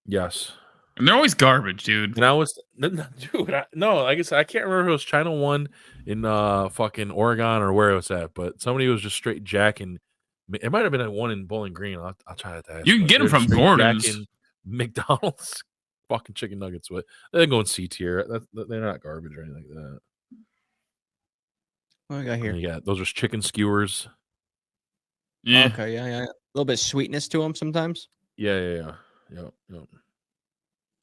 Yes. And they're always garbage, dude. And I was, dude, like I said, I can't remember if it was China One in fucking Oregon or where it was at, but somebody was just straight jacking. It might have been at one in Bowling Green. I'll try that. To ask, You can but get them they're from straight Gordon's. jacking McDonald's fucking chicken nuggets with. They go in C tier. They're not garbage or anything like that. What do we got here? Yeah, those are chicken skewers. Yeah. Okay, yeah. A little bit of sweetness to them sometimes. Yeah. Yep. What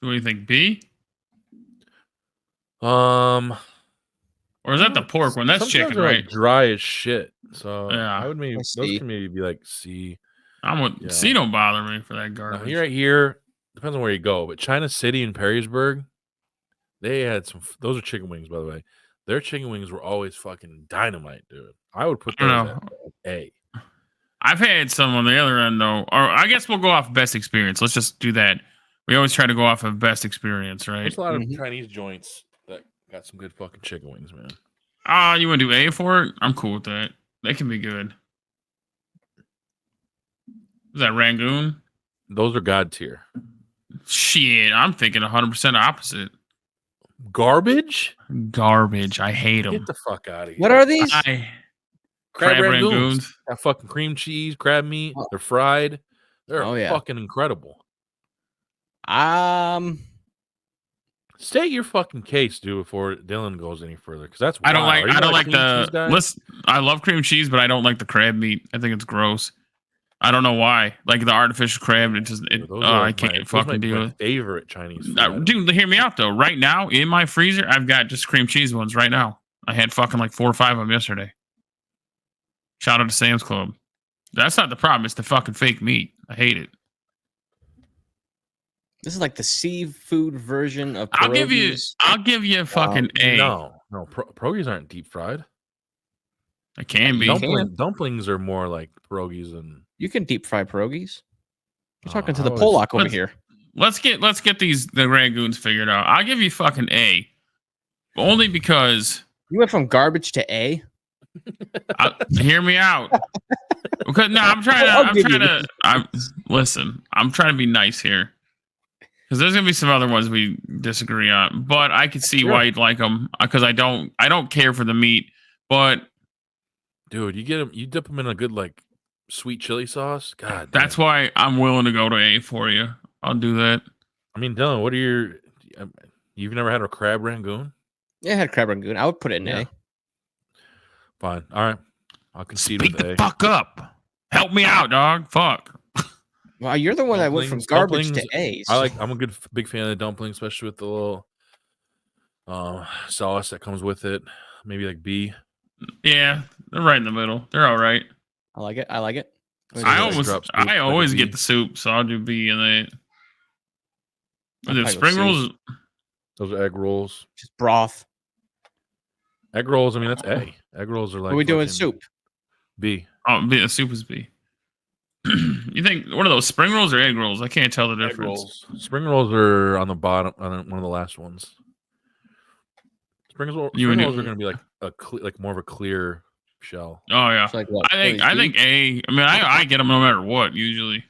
do you think? B? Um, Or is that the pork one? That's sometimes chicken, they're, right? like, dry as shit. So Yeah. I would maybe I those see. can maybe be like C. I'm with Yeah. C. Don't bother me for that Now, garbage. right here depends on where you go, but China City and Perrysburg, they had some. Those are chicken wings, by the way. Their chicken wings were always fucking dynamite, dude. I would put I don't those at A. I've had some on the other end though, or I guess we'll go off best experience. Let's just do that. We always try to go off of best experience, right? There's a lot of Mhm. Chinese joints that got some good fucking chicken wings, man. You want to do A for it? I'm cool with that. They can be good. Is that Rangoon? Those are god tier. Shit, I'm thinking 100% opposite. Garbage? Garbage. I hate them. Get the fuck out of here. What are these? Crab rangoons? Rangoons. That fucking cream cheese, crab meat. Oh. They're fried. They're Oh, yeah. fucking incredible. State your fucking case, dude, before Dylan goes any further, because that's I don't wild. like. Are you I don't not a like cream cheese guy? the. Listen, I love cream cheese, but I don't like the crab meat. I think it's gross. I don't know why. Like the artificial crab, it just. Dude, those I are can't those fucking might be deal my with it. favorite Chinese food. Dude, hear me out though. Right now in my freezer, I've got just cream cheese ones. Right now, I had fucking like 4 or 5 of them yesterday. Shout out to Sam's Club. That's not the problem. It's the fucking fake meat. I hate it. This is like the seafood version of I'll give pierogies. you a fucking A. No, pierogies aren't deep fried. It can be. Dumplings are more like pierogies and. You can deep fry pierogies. You're talking to I the was- Polak over Let's- here. Let's get the Rangoons figured out. I'll give you fucking A. Only because You went from garbage to A. hear me out. Because no, I'm I'll give you trying to listen. I'm trying to be nice here. Because there's gonna be some other ones we disagree on, but I can see why you'd like them. Because I don't care for the meat, but Dude, you dip them in a good like sweet chili sauce. God, that's damn. why I'm willing to go to A for you. I'll do that. I mean, Dylan, what are your? You've never had a crab rangoon? Yeah, I had crab rangoon. I would put it in Yeah. A. Fine, all right. I'll concede Speak with the A. fuck up. Help me out, dog. Fuck. Well, you're the one that went from garbage to A. I'm a big fan of the dumplings, especially with the little sauce that comes with it. Maybe like B. Yeah, they're right in the middle. They're all right. I like it. I like it. I Like always drop soup, like a always B. get the soup, so I'll do B and then. I'll The probably go spring C. rolls. Those are egg rolls. Just broth. Egg rolls. I mean, that's A. Egg rolls are like. What are we doing? fucking Soup. B. Oh, B, the soup is B. You think what are those, spring rolls or egg rolls? I can't tell the Egg difference. rolls. Spring rolls are on the bottom, on one of the last ones. Spring rolls are going to be like like more of a clear shell. Oh yeah, So like what? I think A. I mean, I get them no matter what usually.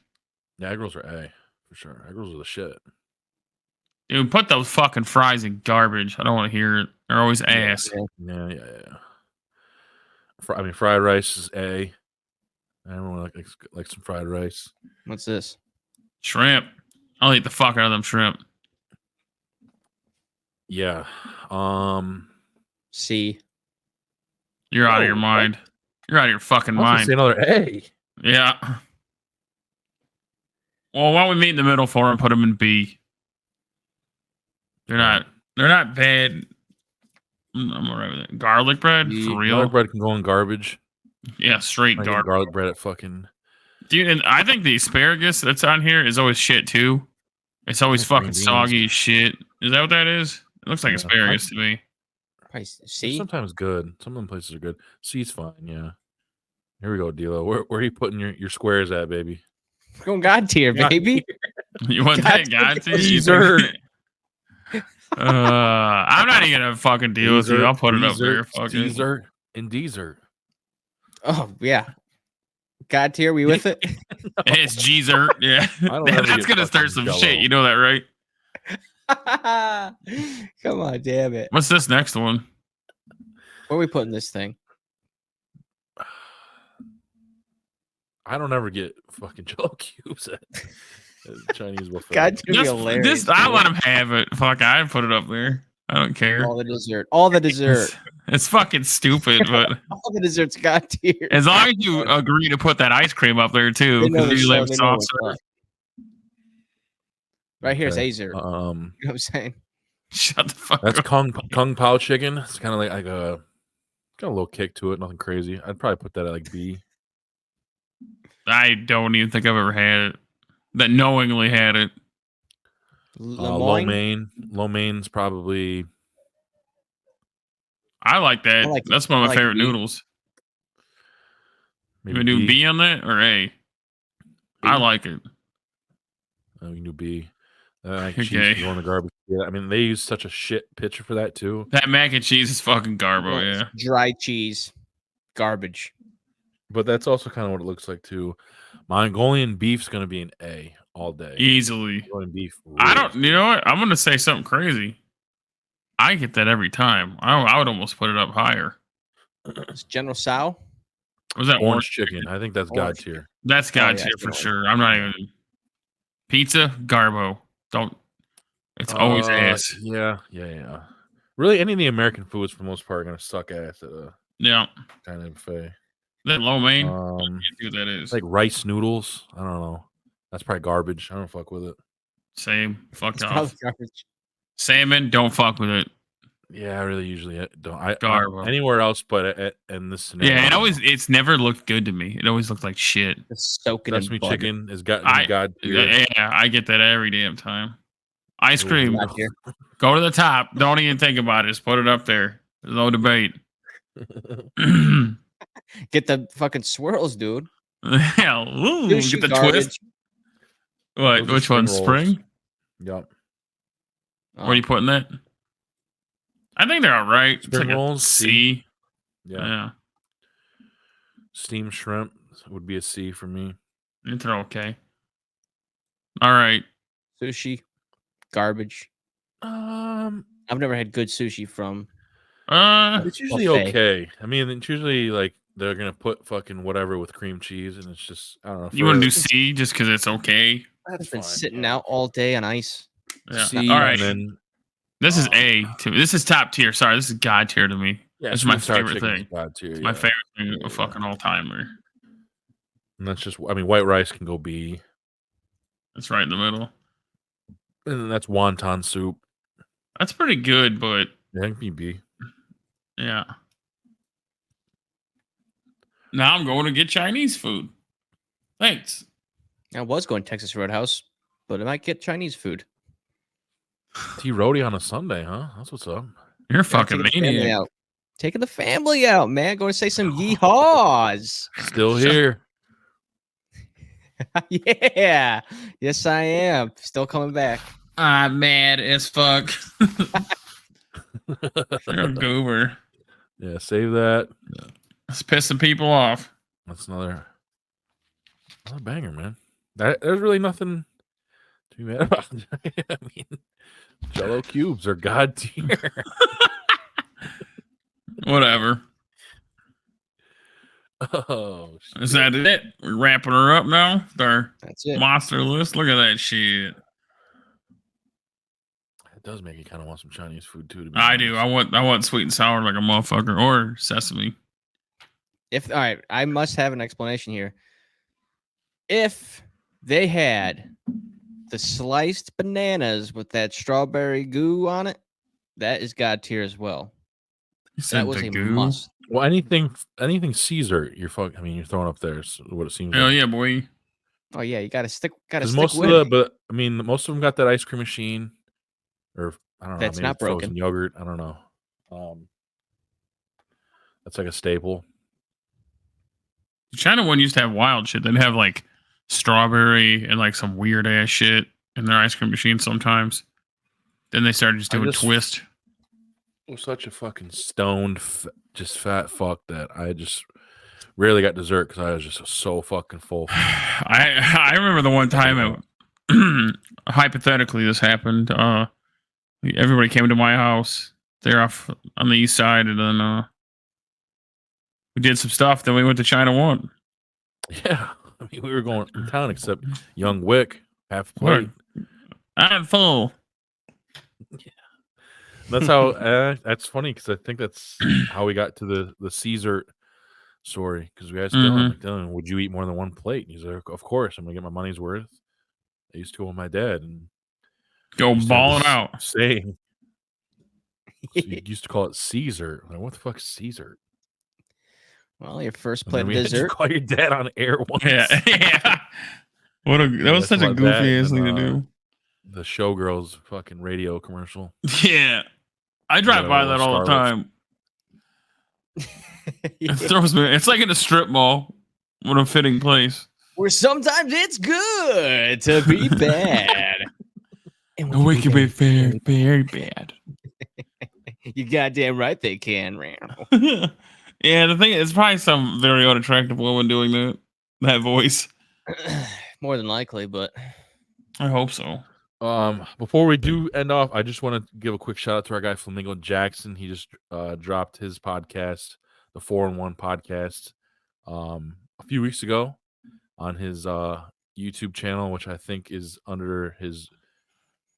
Yeah, egg rolls are A for sure. Egg rolls are the shit. Dude, put those fucking fries in garbage. I don't want to hear it. They're always ass. Yeah. I mean, fried rice is A. Everyone likes some fried rice. What's this? Shrimp. I'll eat the fuck out of them shrimp. Yeah. C. You're out of your mind. You're out of your fucking mind. Say another A. Yeah. Well, why don't we meet in the middle for and put them in B? They're not bad. I'm alright with it. Garlic bread for real. Garlic bread can go in garbage. Yeah, straight garlic bread at fucking. Dude, and I think the asparagus that's on here is always shit too. It's always fucking soggy as shit. Is that what that is? It looks like asparagus to me. C. Sometimes good. Some of them places are good. C's fine. Yeah. Here we go, D'Lo. Where are you putting your squares at, baby? We're going God tier, baby. You want that God tier? Dessert. I'm not even gonna fucking deal with you. I'll put it up there. Dessert and dessert. Oh yeah. God tier, we with it? It's G-zert. Yeah. That's gonna start some shit. You know that, right? Come on, damn it. What's this next one? Where are we putting this thing? I don't ever get fucking Jello cubes at Chinese buffet. God, hilarious. I let him have it. Fuck, I put it up there. I don't care. All the dessert. All the dessert. It's fucking stupid, but all the dessert's God tier. As long as you agree to put that ice cream up there too, because you live soft serve. Right here is Azer. You know what I'm saying? Shut the fuck That's up. Kung Pao chicken. It's kind of like a got a little kick to it. Nothing crazy. I'd probably put that at like B. I don't even think I've ever had it. That knowingly had it. Lo main's probably. I like that. That's one of my favorite B. noodles. Maybe you want to do B on that or A? B? I like it. Oh, we can do B. Cheese can go in the garbage. Yeah, I mean they use such a shit picture for that too. That mac and cheese is fucking garbo. Yeah, dry cheese, garbage. But that's also kind of what it looks like too. Mongolian beef's gonna be an A all day. Easily. Mongolian beef. I don't. You know what? I'm gonna say something crazy. I get that every time. I would almost put it up higher. It's General Tso. Was that orange chicken? I think that's God tier. That's God tier for sure. I'm not even. Pizza, garbo. Don't. It's always ass. Yeah. Really, any of the American foods for the most part are gonna suck ass at a kind of buffet. That lo mein? What that is. Like rice noodles. I don't know. That's probably garbage. I don't fuck with it. Same. Fuck off. Salmon, don't fuck with it. Yeah, I really usually don't. Anywhere else but in this scenario. Yeah, it's never looked good to me. It always looked like shit. Soaking in butter. Chicken is God tier. Yeah, I get that every damn time. Ice cream, go to the top. Don't even think about it. Just put it up there. There's no debate. Get the fucking swirls, dude. Yeah, get the twist. What? Which one? Spring? Yep. Where are you putting that? I think they're all right. Spring rolls, C. Yeah. Steamed shrimp would be a C for me. They're okay. All right. Sushi, garbage. I've never had good sushi from. It's usually okay. I mean, it's usually like they're gonna put fucking whatever with cream cheese, and it's just I don't know. You want to do C just because it's okay? It's been sitting out all day on ice. Yeah. C, all right. And then, this is A to me. This is top tier. Sorry, this is God tier to me. Yeah, this is my favorite thing. God tier, it's my favorite thing of fucking all timer. And that's just. I mean, white rice can go B. It's right in the middle. And then that's wonton soup. That's pretty good, but I think B. Yeah. Now I'm going to get Chinese food. Thanks. I was going to Texas Roadhouse, but I might get Chinese food. T-Rody on a Sunday, huh? That's what's up. You're fucking maniac. Taking the family out, man. Going to say some yeehaws. Still here. Yeah. Yes, I am. Still coming back. I'm mad as fuck. You're a goober. Yeah, save that. It's pissing people off. That's another banger, man. There's really nothing to be mad about. I mean, Jello cubes are god tier. Whatever. Oh, Is shit. that it? We're wrapping her up now. Our That's it. monster list. Look at that shit. It does make you kind of want some Chinese food too. To be I honest. do. I want sweet and sour like a motherfucker, or sesame. All right, I must have an explanation here. If they had the sliced bananas with that strawberry goo on it, that is god tier as well. You said That was the a goo. must. Well, anything Caesar, you're throwing up there. Is what it seems Hell like. yeah, boy. Oh yeah, you gotta stick. Gotta Because stick most with of it. but I mean, most of them got that ice cream machine, or I don't know, That's maybe not frozen broken. yogurt. I don't know. That's like a staple. The China one used to have wild shit. They'd have like strawberry and like some weird ass shit in their ice cream machine sometimes. Then they started just doing twist. I'm such a fucking stoned, just fat fuck that I just rarely got dessert because I was just so fucking full. I remember the one time hypothetically this happened. Everybody came to my house. They're off on the east side, and then we did some stuff. Then we went to China One. Yeah, I mean we were going to town except Young Wick half What? plate. I'm full. That's how. That's funny because I think that's how we got to the Caesar story. Because we asked Dylan, like, Dylan, would you eat more than one plate? And he's like, of course, I'm gonna get my money's worth. I used to go with my dad and Go used to have balling this out. saying. So you used to call it Caesar. Like, what the fuck is Caesar? Well, your first And plate then of we had to dessert. call your dad on air once. Yeah, yeah. That was such a goofy ass thing to do. The Showgirls fucking radio commercial. Yeah, I drive by that all the time. It throws me. It's like in a strip mall. What a fitting place. Where sometimes it's good to be bad. And No, we can be very, very bad. You goddamn right they can, man. Yeah, the thing is, it's probably some very unattractive woman doing that voice. More than likely, but I hope so. Before we do end off, I just want to give a quick shout out to our guy Flamingo Jackson. He just dropped his podcast, the 4-in-1 podcast, a few weeks ago on his YouTube channel, which I think is under his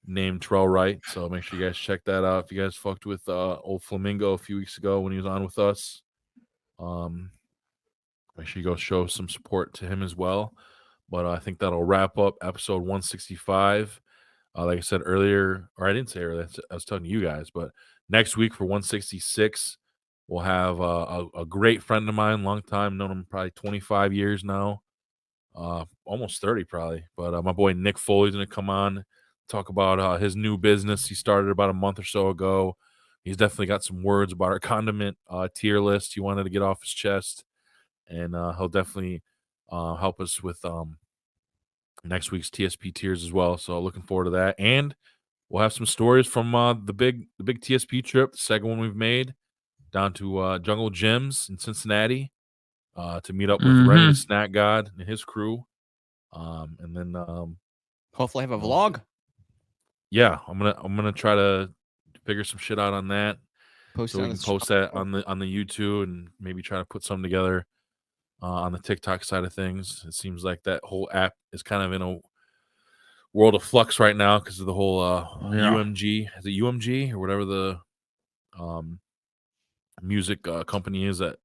name Terrell Wright. So make sure you guys check that out. If you guys fucked with old Flamingo a few weeks ago when he was on with us, make sure you go show some support to him as well. But I think that'll wrap up episode 165. Like I said earlier, or I didn't say earlier, I was telling you guys, but next week for 166, we'll have a great friend of mine, long time, known him probably 25 years now, almost 30 probably. But my boy Nick Foley's going to come on, talk about his new business he started about a month or so ago. He's definitely got some words about our condiment tier list he wanted to get off his chest, and he'll definitely help us with next week's TSP tiers as well. So looking forward to that. And we'll have some stories from the big TSP trip, the second one we've made, down to Jungle Gyms in Cincinnati to meet up with Remy the Snack God and his crew. And then hopefully have a vlog. Yeah, I'm gonna try to figure some shit out on that. So we can post that on the YouTube and maybe try to put something together on the TikTok side of things. It seems like that whole app is kind of in a world of flux right now because of the whole UMG. Is it UMG or whatever the music company is, that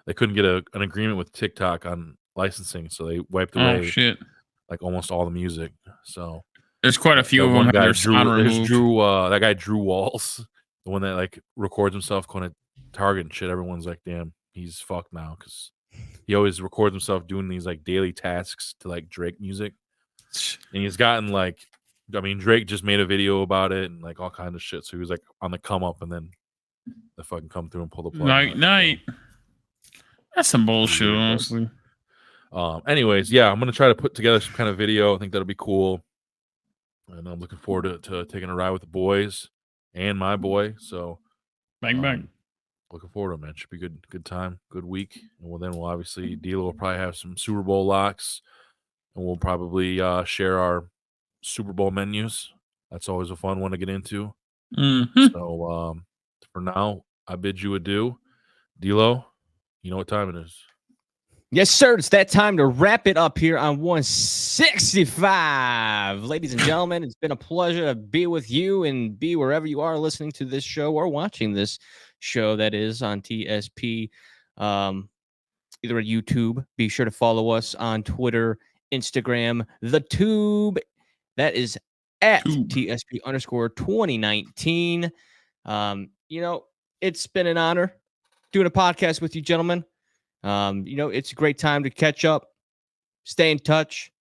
they couldn't get an agreement with TikTok on licensing, so they wiped away like almost all the music. So there's quite a few of them. Guy Drew, that guy Drew Walls, the one that like records himself going to Target and shit. Everyone's like, damn, he's fucked now because he always records himself doing these like daily tasks to like Drake music, and he's gotten like, I mean, Drake just made a video about it and like all kind of shit. So he was like on the come up, and then they fucking come through and pull the plug. Night. That's some bullshit, honestly. Anyways, yeah, I'm gonna try to put together some kind of video. I think that'll be cool, and I'm looking forward to taking a ride with the boys and my boy. So Bang bang. looking forward to it, man. Should be good time, good week. And we'll obviously D'Lo will probably have some Super Bowl locks, and we'll probably share our Super Bowl menus. That's always a fun one to get into. Mm-hmm. So for now, I bid you adieu. D'Lo, you know what time it is. Yes, sir. It's that time to wrap it up here on 165. Ladies and gentlemen, it's been a pleasure to be with you and be wherever you are listening to this show or watching this show that is on TSP, either at YouTube. Be sure to follow us on Twitter, Instagram, the Tube. That is at Tube. TSP_2019. It's been an honor doing a podcast with you, gentlemen. It's a great time to catch up, stay in touch,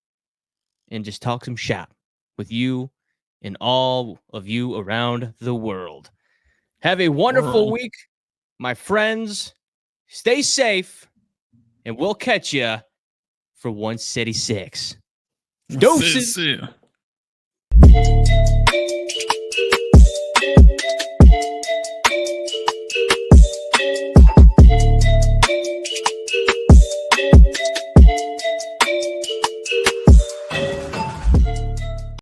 and just talk some shop with you and all of you around the world. Have a wonderful week, my friends. Stay safe, and we'll catch you for 176. Doses. See ya.